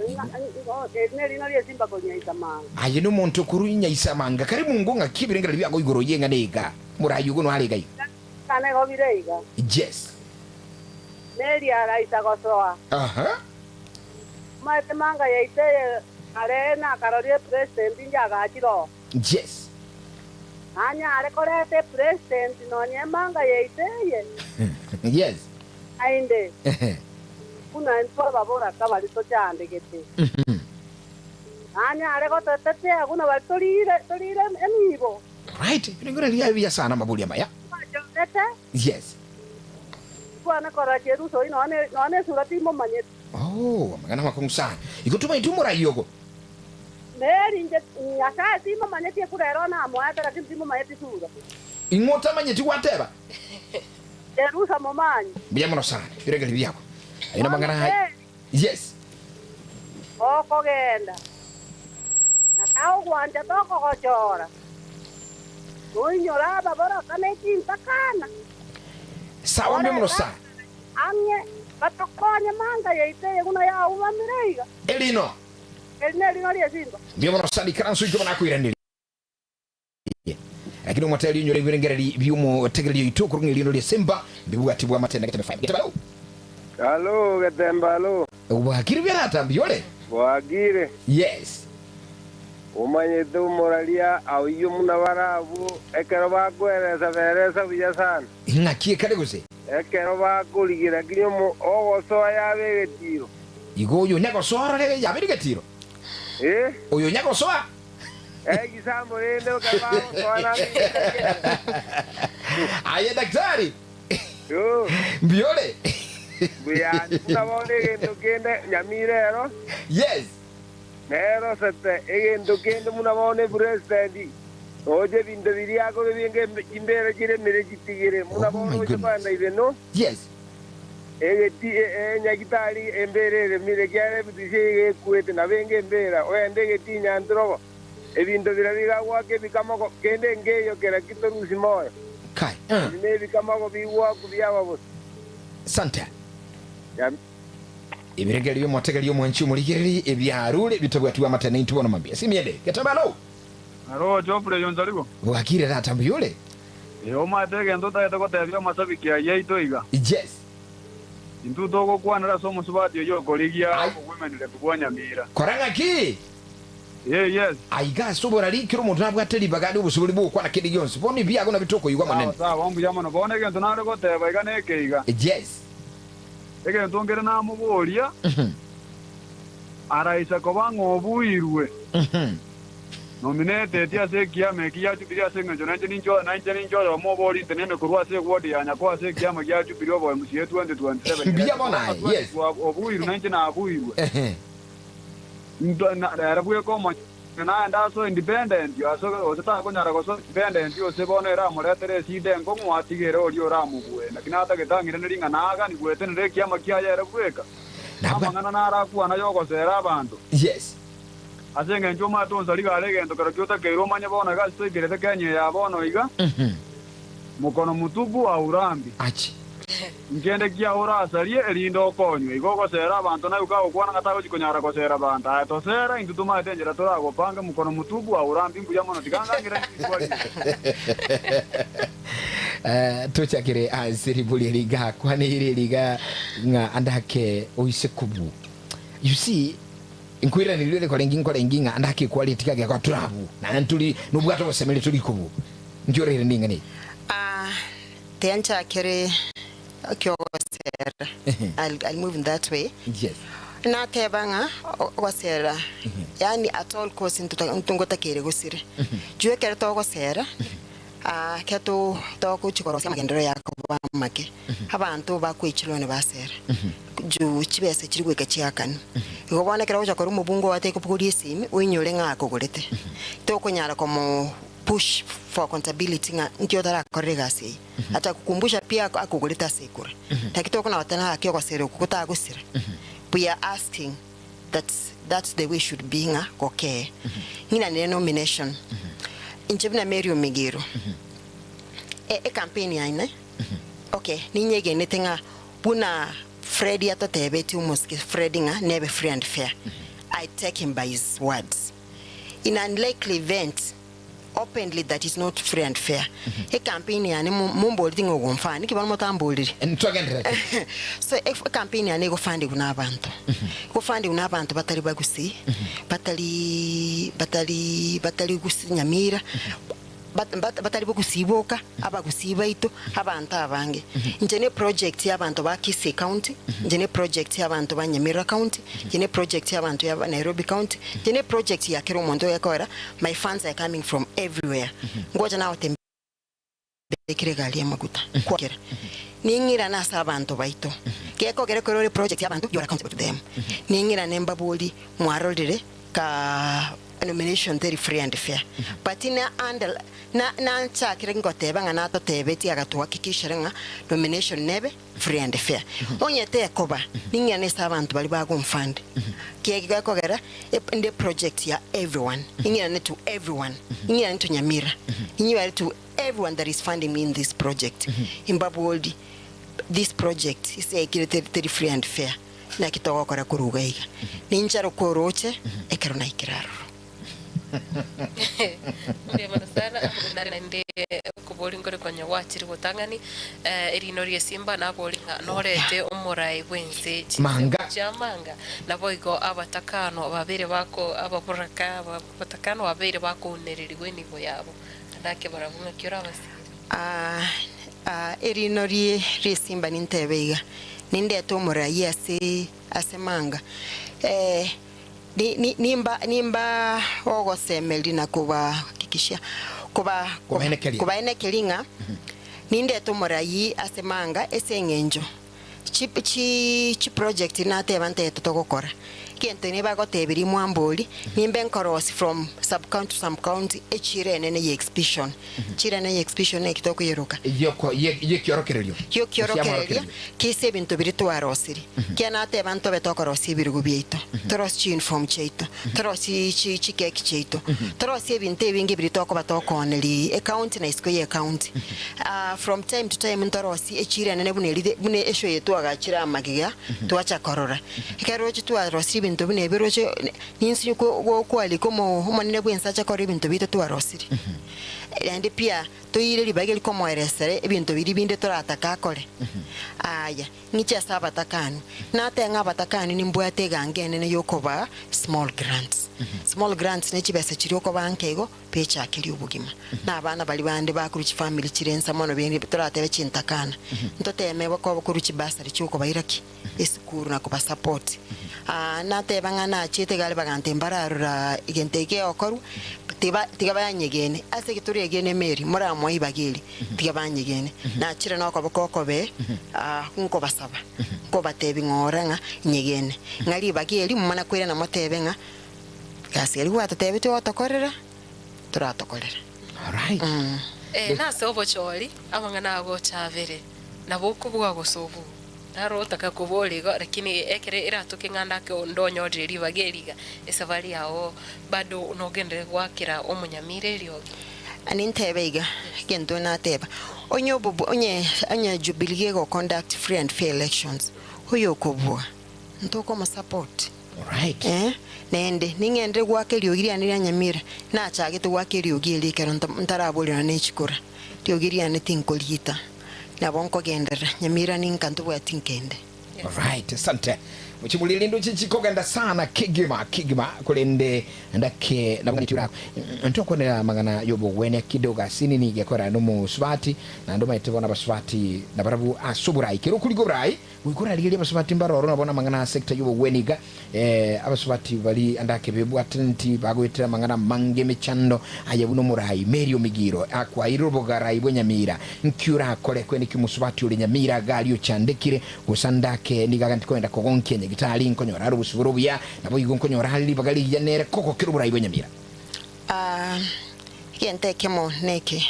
ngo teneri nali simba ko nyaisa manga ayino muntu kuru nyaisa manga kari mungu ngakibirenga libyago igoro yenga nega murayu no hali gai kane go bireiga yes neri ara isagosoa mate manga yaite arena karorie president njaga achiro yes anya are korete president no nyemanga yaite yes ainde kuna ntwa babora kabali to chande gete anya are ko tete kuna batolire emibo right ngora liya sana mabuli amaya yes bwana kora cheru so ino surati mo manye magana makongu sana ikutuma itumura yoko neri nje asa timo manye tie kurero na mwata la timo manye tisura ingota manye tiwateba Jerusa momanyi biya mono sana iregeli biyako ina magana yes kogenda Au gwanja toko gochora. Uinyora babora kana ikintakana. Sawa mbemuno sa. Anye batokonya manga yeite kuna ya uma mireiga. Elino. Elino liazinga. Mbemuno sa dikaranso iko nakwirandiri. Lakini mwateli nyole birengereri byumu tegeli yitoko ngilino lya Simba bibuga tibwa matenda Getembe 5. Getembe. Halo Getembe halo. Ubakiri byarata mbyole. Bwagire. Yes. Umanye tu moralia au yumuna barabu ekero bakwereza bereza biya sana. Ngakie kale gose. Ekero bakuligira kirimo ogosoa yabegetiro. Igo nyako soa le yabegetiro. Oyo nyako soa. Kisambo endo kabao soa. Aye daktari. Yo. Mbyole. Buya tunabone gendo kende nyamirero. Yes. Nero sete egendo kende munabone president. Oje bindo biriako binge imbere gire mere gitigire munabone oje banda ibeno. Yes. Egeti nyagitali embere mere gyare bidise kuete nabenge mbera oyende geti nyandro. Ebindo birabiga wake bikamo kende ngeyo kera kitorusi moyo. Kai. Ne bikamo biwa kubyaba bose. Santa. Ibiregeli yo motegeli yo mwanchi muligeri ebyarule bitogwatiwa matana intubona mambia. Simiende. Getabalo. Aro jopre yonzaligo. Wakire data mbyole. Yo matege ndota yatoko tabia masabiki ya itoiga. Yes. Intu togo kwanira somo subati yo koligia women le kubwanya mira. Koranga ki? Yes. Aiga sobora likiro muntu nabwo ateli bagadi ubusubuli bwo kwana kidi yonse. Boni byago na bitoko yigwa manene. Sawa wambu yamano bone gento nare ko teba igane keiga. Yes. Ege ntongere na mubolia. Araisa kobango obuirwe. Nominate tia se kiame kia tubiria se njo nanje ninjo wa moboli tenene kurwa se wodi anya kwa se kiama kia tubirio bo MC 2027. Bia bona. Yes. Obuirwe nanje na abuirwe. Ndo na arabuye koma na ndaso independent yo so ota konyara ko so independent yo se bone ra moretere side ngo mwatigere olio ra mubwe na kinata getangire ndinga naga ni gwetenere kiama kia ya arabueka amangana na ara kuana yoko sera abantu. Yes. Asenge njoma tonza liga legendo kero kyota ke romanya bona ga so igere kenye ya bono iga. Mukono mutubu aurambi. Achi. Ngende kia ora asarie elindo konyo igoko sera abantu na ukao kwana ngata konyara ko sera abantu ato sera indutuma atenjera tora go panga mukono mutubu aurambi mbuya mono tikanga ngira kwali. Tuchakire aziri buli liga kwane ile liga nga andake oise kubu. You see inkwira ni lele kwa lengi nga andake quality kage kwa turabu na ntuli nubwato bosemele tuli kubu. Njore ile ninga ni. Tencha kere I'll move in that way. Yes. Na tebanga wasera. Yani at all cost ntungota kere gusire. Juwe kere to gusera. Keto to kuchikoro sema gendero yako bamake. Abantu bakwichilone basera. Ju chibese chirigwe kachiakana. Igobana kera uja korumo bungo wate kupuguri simi uinyole ngako golete. To kunyara komo push for accountability nga nkiotara korega sei ata kukumbusha pia akugulita sekura takitoko na watana akio kwa sere kukuta agusira we are asking that's the way should be nga okay ngina ne nomination injebna Mary Omigiro campaign yaine okay ninyege netenga buna Freddy atatebeti umuski Freddy nga nebe free and fair. I take him by his words. In an unlikely event openly that is not free and fair. A campaign yani mumboldi ngogomfani kibano motamboldi. So a campaign yani go fandi una abantu. Go fandi una abantu batali bagusi, batali gusi nyamira. Batali bokusiboka abagusiba ito abantu abange. Njene project y'abantu ba Kisii County, njene project y'abantu ba Nyamira County, njene project y'abantu ya Nairobi County, njene project ya Kiromondo yakora. My funds are coming from everywhere. Ngoja na otembe kiregali amaguta. Kwakira. Ningira nasa abantu baito. Keko kere korore project y'abantu you are accountable to them. Ningira nemba boli mwarolire ka nomination very free and fair but ina andal na chakire ngoteba nga nato tebeti agatuhakikishira nga nomination nebe free and fair onyete koba ningane sabantu bali bagumfund kiega kogera inde project ya everyone ingane to everyone ingane to Nyamira ingane to everyone that is funding me in this project in Babwoldi. This project is a free and fair na kitoka kora kurugaiga ninjaro koroche ekerona ikiraro ndio marasana ndarinde kuboli ngore konya wachiri gutangani erinorie Simba na bolinga norete umurai wense manga na boigo abatakano babere bako ababuraka abatakano babere bako neririwe nibo yabo ndake barabunga kyora basi erinorie Simba nintebeiga ninde tomurayi asemanga nimba ogosemeli na kuba kikishia kuba enekelinga ninde tomurayi asemanga esengenjo chi project na tebante totokokora kente ne bagotebiri mwamboli nimbe nkorosi from sub county to sub county echirene ne exhibition chirene exhibition ne kitoko yeruka yekyorokererio kise bintu biri twarosiri kiana tebanto betokorosi birugu byeito torosi uniform cheito torosi chi cake cheito torosi ebintu ebingi biri toko batokoneli account na isko ye account from time to time torosi echirene ne bune esho yetu agachira amagiga tuacha korora ikerochi twarosiri bintu bine biroche ninsi ko kwali como umanine bwensa cha kora bintu bito twarosiri and pia toire libageli como eresere bintu biri binde torataka kore aya ngicha saba takanu na tenga batakanu nimbwate gangene ne yokoba small grants ne chibese chiri ko bankego pecha akiri ubugima na abana bali bande bakuruchi family chirensa mono bindi toratebe chintakana ntoteme bako bakuruchi basari chuko bairaki esukuru na kuba support na tebanga na chite gali bagante mbararura igenteke okoru tiga banyegene ase kituri egene meri mura moyi bageli tiga banyegene na chira no koboko be nko basaba ko batebi ngoranga nyegene ngali bageli mumana kwira na motebenga kaseri wa tebe to tokorera turatokorera. All right. Na sobo choli amangana go chavere na boku bwa gosobu narota kakuboliga lakini ekere iratuke nganda ke ondonyo riri bageriga esafari yao bado unogende gwakira omunyamire ryoge anintebeiga kento na teba onye jubilee go conduct free and fair elections huyo kubwa ntoko ma support. All right. Nende ningende gwake ryogiri anira Nyamira na chagete gwake ryogiri kero ntarabulira nechikura ryogiri anetinkolita na bonko gendera Nyamira ninkantu bwa tinkende. All right, asante muchimulilindo chichikogenda sana kigima kulende ndake na banitura ntokonera magana yobo wene kidoga sini ni gekora no mu Swati na ndoma itebona baswati na barabu asuburai kero kuli gobrai wikora ligeli baswati mbaroro nabona magana sector yobo weniga abaswati bali andake bebu atenti bagwetera magana mange mechando ayabuno murai merio migiro akwa irobo garai Nyamira nkyura kole kweni kimuswati ule Nyamira galio chandekire usandake nigaganti kwenda kogonkenye gitali nkonyora ari busuburubuya nabo yigonkonyora ali bagali yanere koko kirubura Nyamira. Kente kemo neke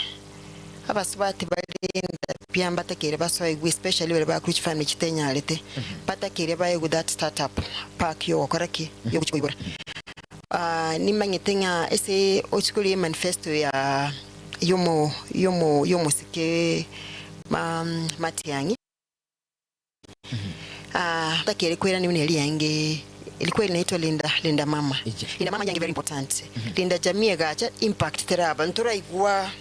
abasubati balinda byamba takere basoye especially bale bakuchi family kitenyalete batakere baye with that startup park yo koraki yo kuchibura nimanyitenga ese ochikuli manifesto ya yomo sike matiangi takere kwera ni neli yange ilikuwa inaitwa Linda Mama. Linda Mama yange very important. Linda jamii gacha impact teraba ntura igwa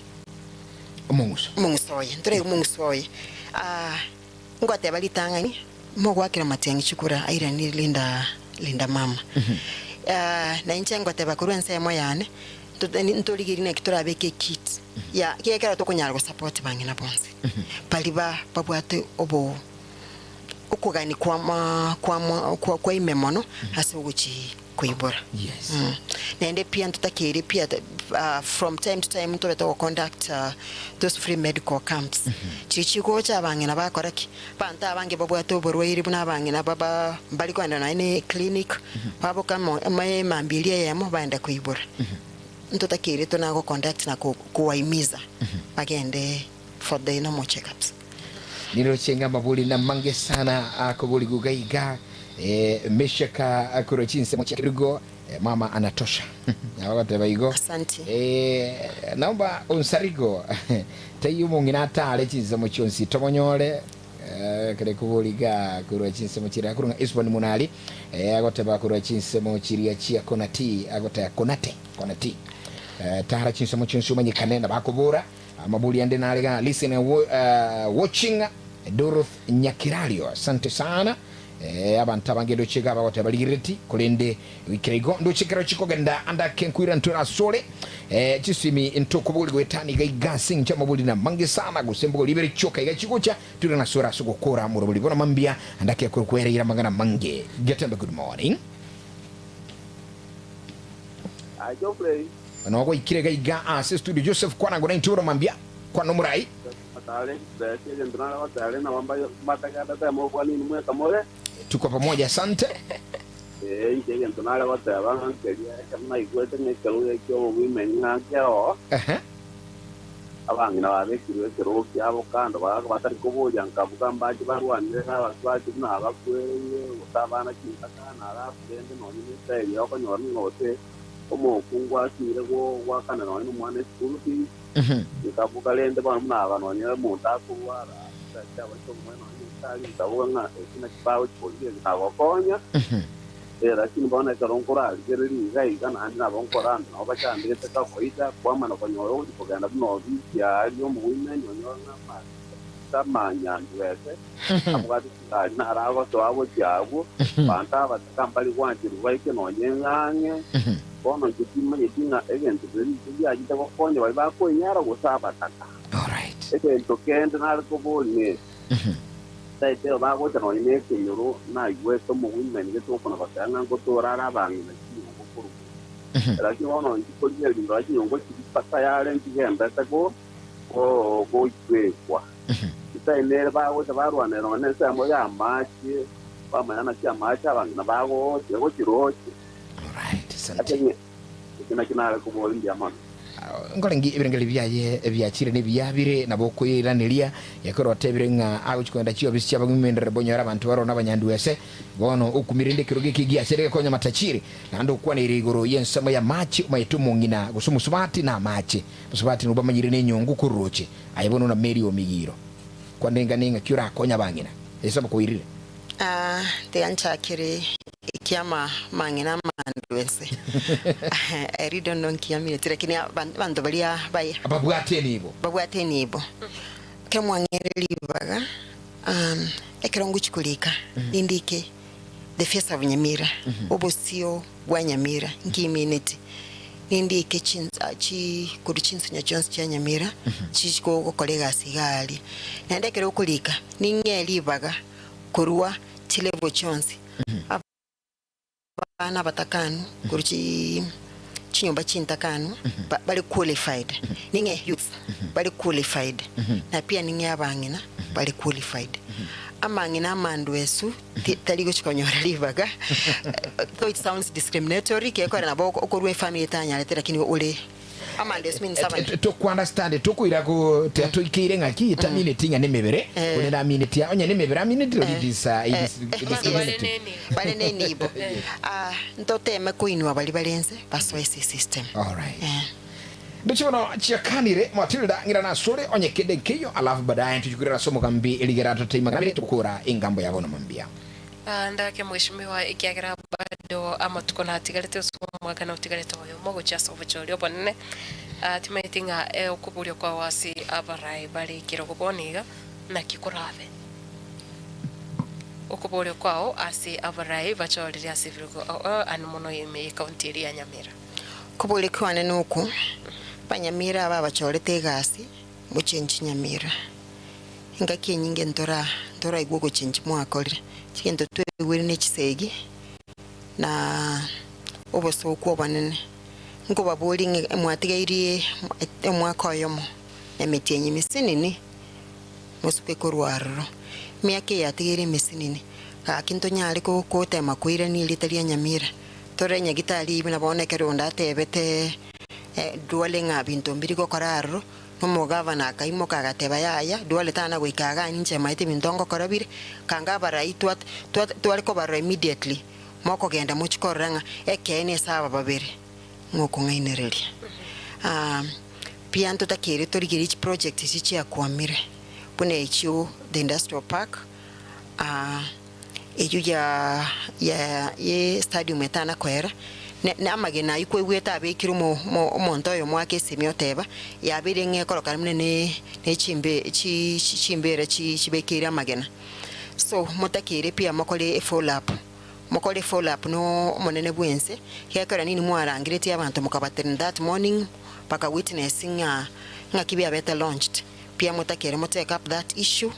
mungusoye ntura mungusoye ngwate balitangani mogwakira matiangi chikura aira ni Linda Mama. Na inchengo tebakuru ensemo yane ntoligirine kitura beke kit ya kiyekera tokonyalwa support bangina bonse paliba babwate okugani kwa imemono hase uguchi kuibura. Yes. Nende pia tutakiri pia from time to time to conduct those free medical camps. Chichiko cha bangi na bakoraki. Panta bangi babwato borwairi buna bangi na baba bali kwenda na ine clinic. Babo kama mambilia yamo baenda kuibura. Tutakiri tunako conduct na kuwaimiza bagende for the normal checkups. Nilo chenga mabuli na mange sana akubuli gugaiga meshaka akuro chinse mchakirigo mama anatosha. Nawate baigo. Asante. Naomba unsarigo tayumo nginata ale chinse mchonsi tomonyole kare kubuliga kuro chinse mchira kurunga isbon munali agote ba kuro chinse mchiria chia konati agote konate tahara chinse mchonsi manyikane na bakubura mabuli ande nalega listen watching Doroth Nyakirario. Asante sana abantu abangedo chega abawote baligireti kulende wikirego ndo chikero chikogenda anda kenkwira ntura sole chisimi ntokubuli gwetani gaigasing chamabuli na mange sana gusembo libere choka igachikucha tuna nasura sugokora murubuli bona mambia andake kurkwera ira magana mange. Getembe, good morning. Ajo play Anogo ikire gaiga studio Joseph kwana gona nturo mambia kwa nomurai matale basi ndana matale na wamba matakata ta mo kwani nimwe kamole tuko pamoja. Asante. Ije ndana la wata bana kelia kama igwete ne kaluye kyo women na kyo abangi na babe kirwe kero kyabo kando batari kubuja nkavuga mbaje barwanire n'abaswaje n'abakwe utabana kintakana ala bende no ni sai yoko nyori ngote omo kungwa sire go wakana no ni mwana school fees nkavuga lende bana mnaba no nyere munda kuwara cyaba cyo mwana ni sali ndabona kina kibawo cypolisi ntagokonya lakini bona karonkora gereri gaiga na andi nabonkorana no bacandire teka koita kwama no konyoro kugenda no bya yo mu women nyoro na ma tamanya ndwese amugati na arago to abo cyabo banta batakambali kwanje rubaike no nyengange bona kitima yetinga event bya agita kokonye bali bakonyara gusaba taka. All right. Eke tokende na ko bolne taiteo bago tano ine kenyoro na igweto mu women geto kona batanga ngo torara bangi na kingo kuru lakini ono ndikolye lindo achi ngo kipata yale ntigenda tako go igwekwa itainere bago tabarwane no ne samo ya machi bamana cha machi abangi na bago ngo kiroche. All right. Asante. Kina ko bolindi amana ngolengi ibirengeli byaye byakire ne byabire nabokoyiranilia yakoro tebire nga aguchikwenda chiyo bisya bagumendere bonyora abantu barona abanyandu wese bono ukumirinde kirugi kigia sereke konya matachiri nando kwa ne rigoro yensama ya machi maitumu ngina gusumusubati na machi musubati nubamanyire ne nyongu kuroche ayibono na meri omigiro kwa nenga kyura konya bangina esaba koyirire te anchakire kiama mangina mandwense I don't know kiamire tirekini bando balia bai babwate nibo kemwangere libaga ekerongu chikulika indike the face of Nyamira obosio bwa Nyamira ngiminete indike chinza chi kuduchinsa nya Jones cha Nyamira chichiko kolega sigali nandekere okulika ningeli libaga kurwa chilevo chonsi bana batakanu kuruchi chinyumba chintakanu bali qualified ninge youth bali qualified na pia ninge abangina bali qualified amangina amandwesu taligo chikonyora libaga though it sounds discriminatory keko na boko okorwe family tanya lakini ule amandwesu mean seven to understand to kuira ko to ikire ngaki tamine tinga nemebere ule na minute ya onya nemebere minute lidisa bale nenibo ntoteme kuinwa bali balenze baswese system. All right. Ndichono chiakanire Matilda ngira na sore onye kede kiyo alafu baadaye tuchukura somo kambi iligera totima kambi tukura ingambo ya bono mambia ndake mheshimiwa ikiagira bado ama tuko na tigarete mwaka na tigarete oyo mogo cha sovachori obonne timaitinga okuburio kwa wasi abarai bali kirogoboniga na kikurave okuburio kwao asi abarai bachorire asivrugo animono yeme county ya Nyamira kubuli kwane nuku Banyamira aba bachorete gasi muchenji Nyamira ngaki nyinge ntora igwo chenji mwakorire kigendo twegwire ne chisegi na obosoku banene ngo baboling mwatigairi mwaka yomo emetienyi misinini musuke korwaro miake yatigiri misinini akinto nyali ko tema kuira ni litalia nyamira torenya gitali bina boneke ronda tebete duale ngabinto mbirigo koraro no gavana kaimo kagateba yaya duale tana goikaga ninche maite mintongo korabire kanga baraitwat twale ko bara immediately moko genda muchikoranga ekene saba babere ngoko ngainereria pianto takere torigiri project sichi akwamire pune ichu the industrial park eju ya stadium etana kwera na magena ikwe weta bekiro monto yo mwake semioteba ya bire ngekoroka mne ne chimbere chibekira magena so motakire pia mokole follow up no monene bwense yakara nini mwarangireti abantu mukabatera that morning paka witnessing ngakibya beta launched pia motakire take up that issue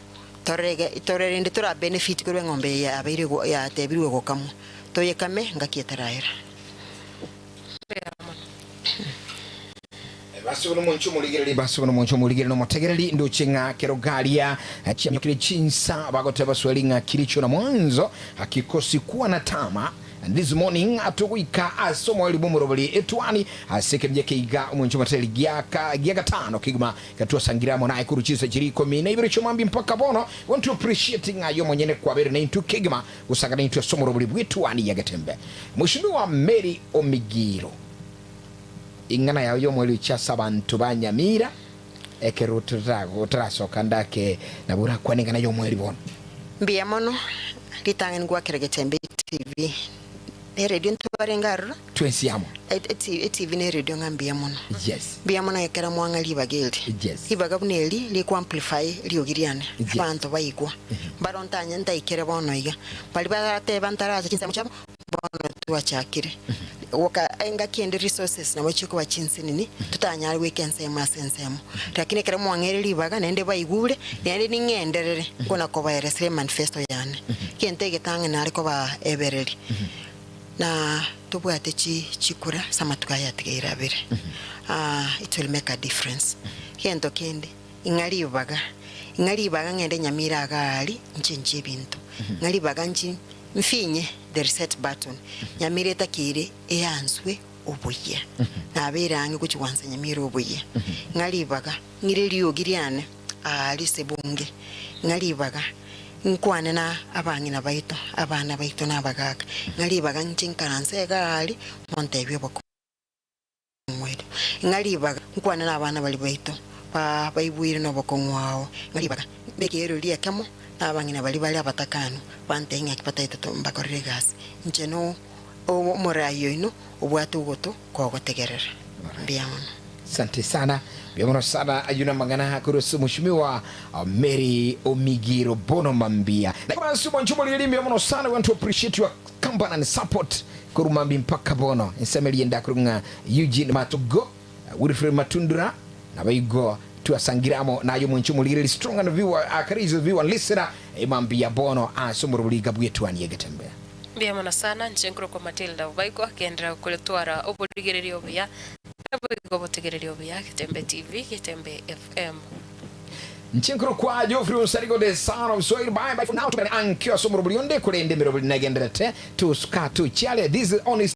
torere nditora benefit kuri ngombe ya abiri ya tebiriwe gokamu toyekame ngakietaraira basuno moncho muligere no motegereri ndo chinga kerogalia chimikire chinsa bagoteba swelinga kilicho na mwanzo akikosi kuwa na tama. And this morning atukuika asomo elibumu robali etwani aseke mjeke iga umuncho mateli giaka tano kiguma katua sangiramo na ikuru chisa jiriko mina ibiri chumambi mpaka bono want to appreciating ayo mwenyene kwa beri na intu kiguma usaka na intu asomo robali etwani ya Getembe. Mheshimiwa Mary Omigiro ingana ya yo mweli chasa bantu banyamira ekerutirago trasoka ndake nabura kwaninga na yo mweli bono mbia mono litangen gwa Getembe TV radio ntubarengarra twensiamo TV ne radio ngambia mono yes bia mono yakera mwanga libagelde yes ibaga buneli li amplify liogiriane abantu bayigwa barontanya ndaikere bono iga bali barate bantaraza kinsa muchabo bono tuachakire woka enga kende resources na wachiko wachinsi nini tutanyari weekend sema sensemo lakini kere mwangere libaga nende bayigure nende ningenderere kona ko bayresle manifesto yane kentege tanga nari ko ba ebereri na tubwate chikura samatukaya tigeirabire it will make a difference kento kende ingalibaga ngende nyamira agali nchenje bintu ngalibaga nchi mfinye the reset button nyamire takire eyanswe obuye naberange kuchiwanza nyamire obuye ngalibaga ngireliyo giriane lisebunge ngalibaga nkwane na abangina baito abana baito nabagaga ngalibaga nchinkaranse gali montebyo bako mwedo ngalibaga nkwane na abana bali baito bayibwire no bako ngwao ngalibaga bekero liya kamo abangina bali abatakano bantenga kipata itato mbakorire gas ncheno o morayo ino obwatu goto ko gotegerera biamono. Asante sana biamono sana ayuna mangana kurusu Mheshimiwa Mary Omigiro bono mambia na kama sumo nchumo lilimi biamono sana. We want to appreciate your company and support kurumambi mpaka bono nsemeli enda kurunga Eugene Matugo Wilfred Matundura na baigo tuasangiramo na yo mwenchumo lilili strong and viewer akarizo viewer listener imambia bono asomoro buliga bwetwani ya Getembe biamono sana nchenkuro kwa Matilda baiko akendera kuletwara obuligereri obuya botegereri obuya Getembe TV Getembe FM nchenkuro kwa Geoffrey Usarigo de Son of Soil bye for now to an ankyo asomoro bulionde kulende mero bulinagenda te to ska to chale this is only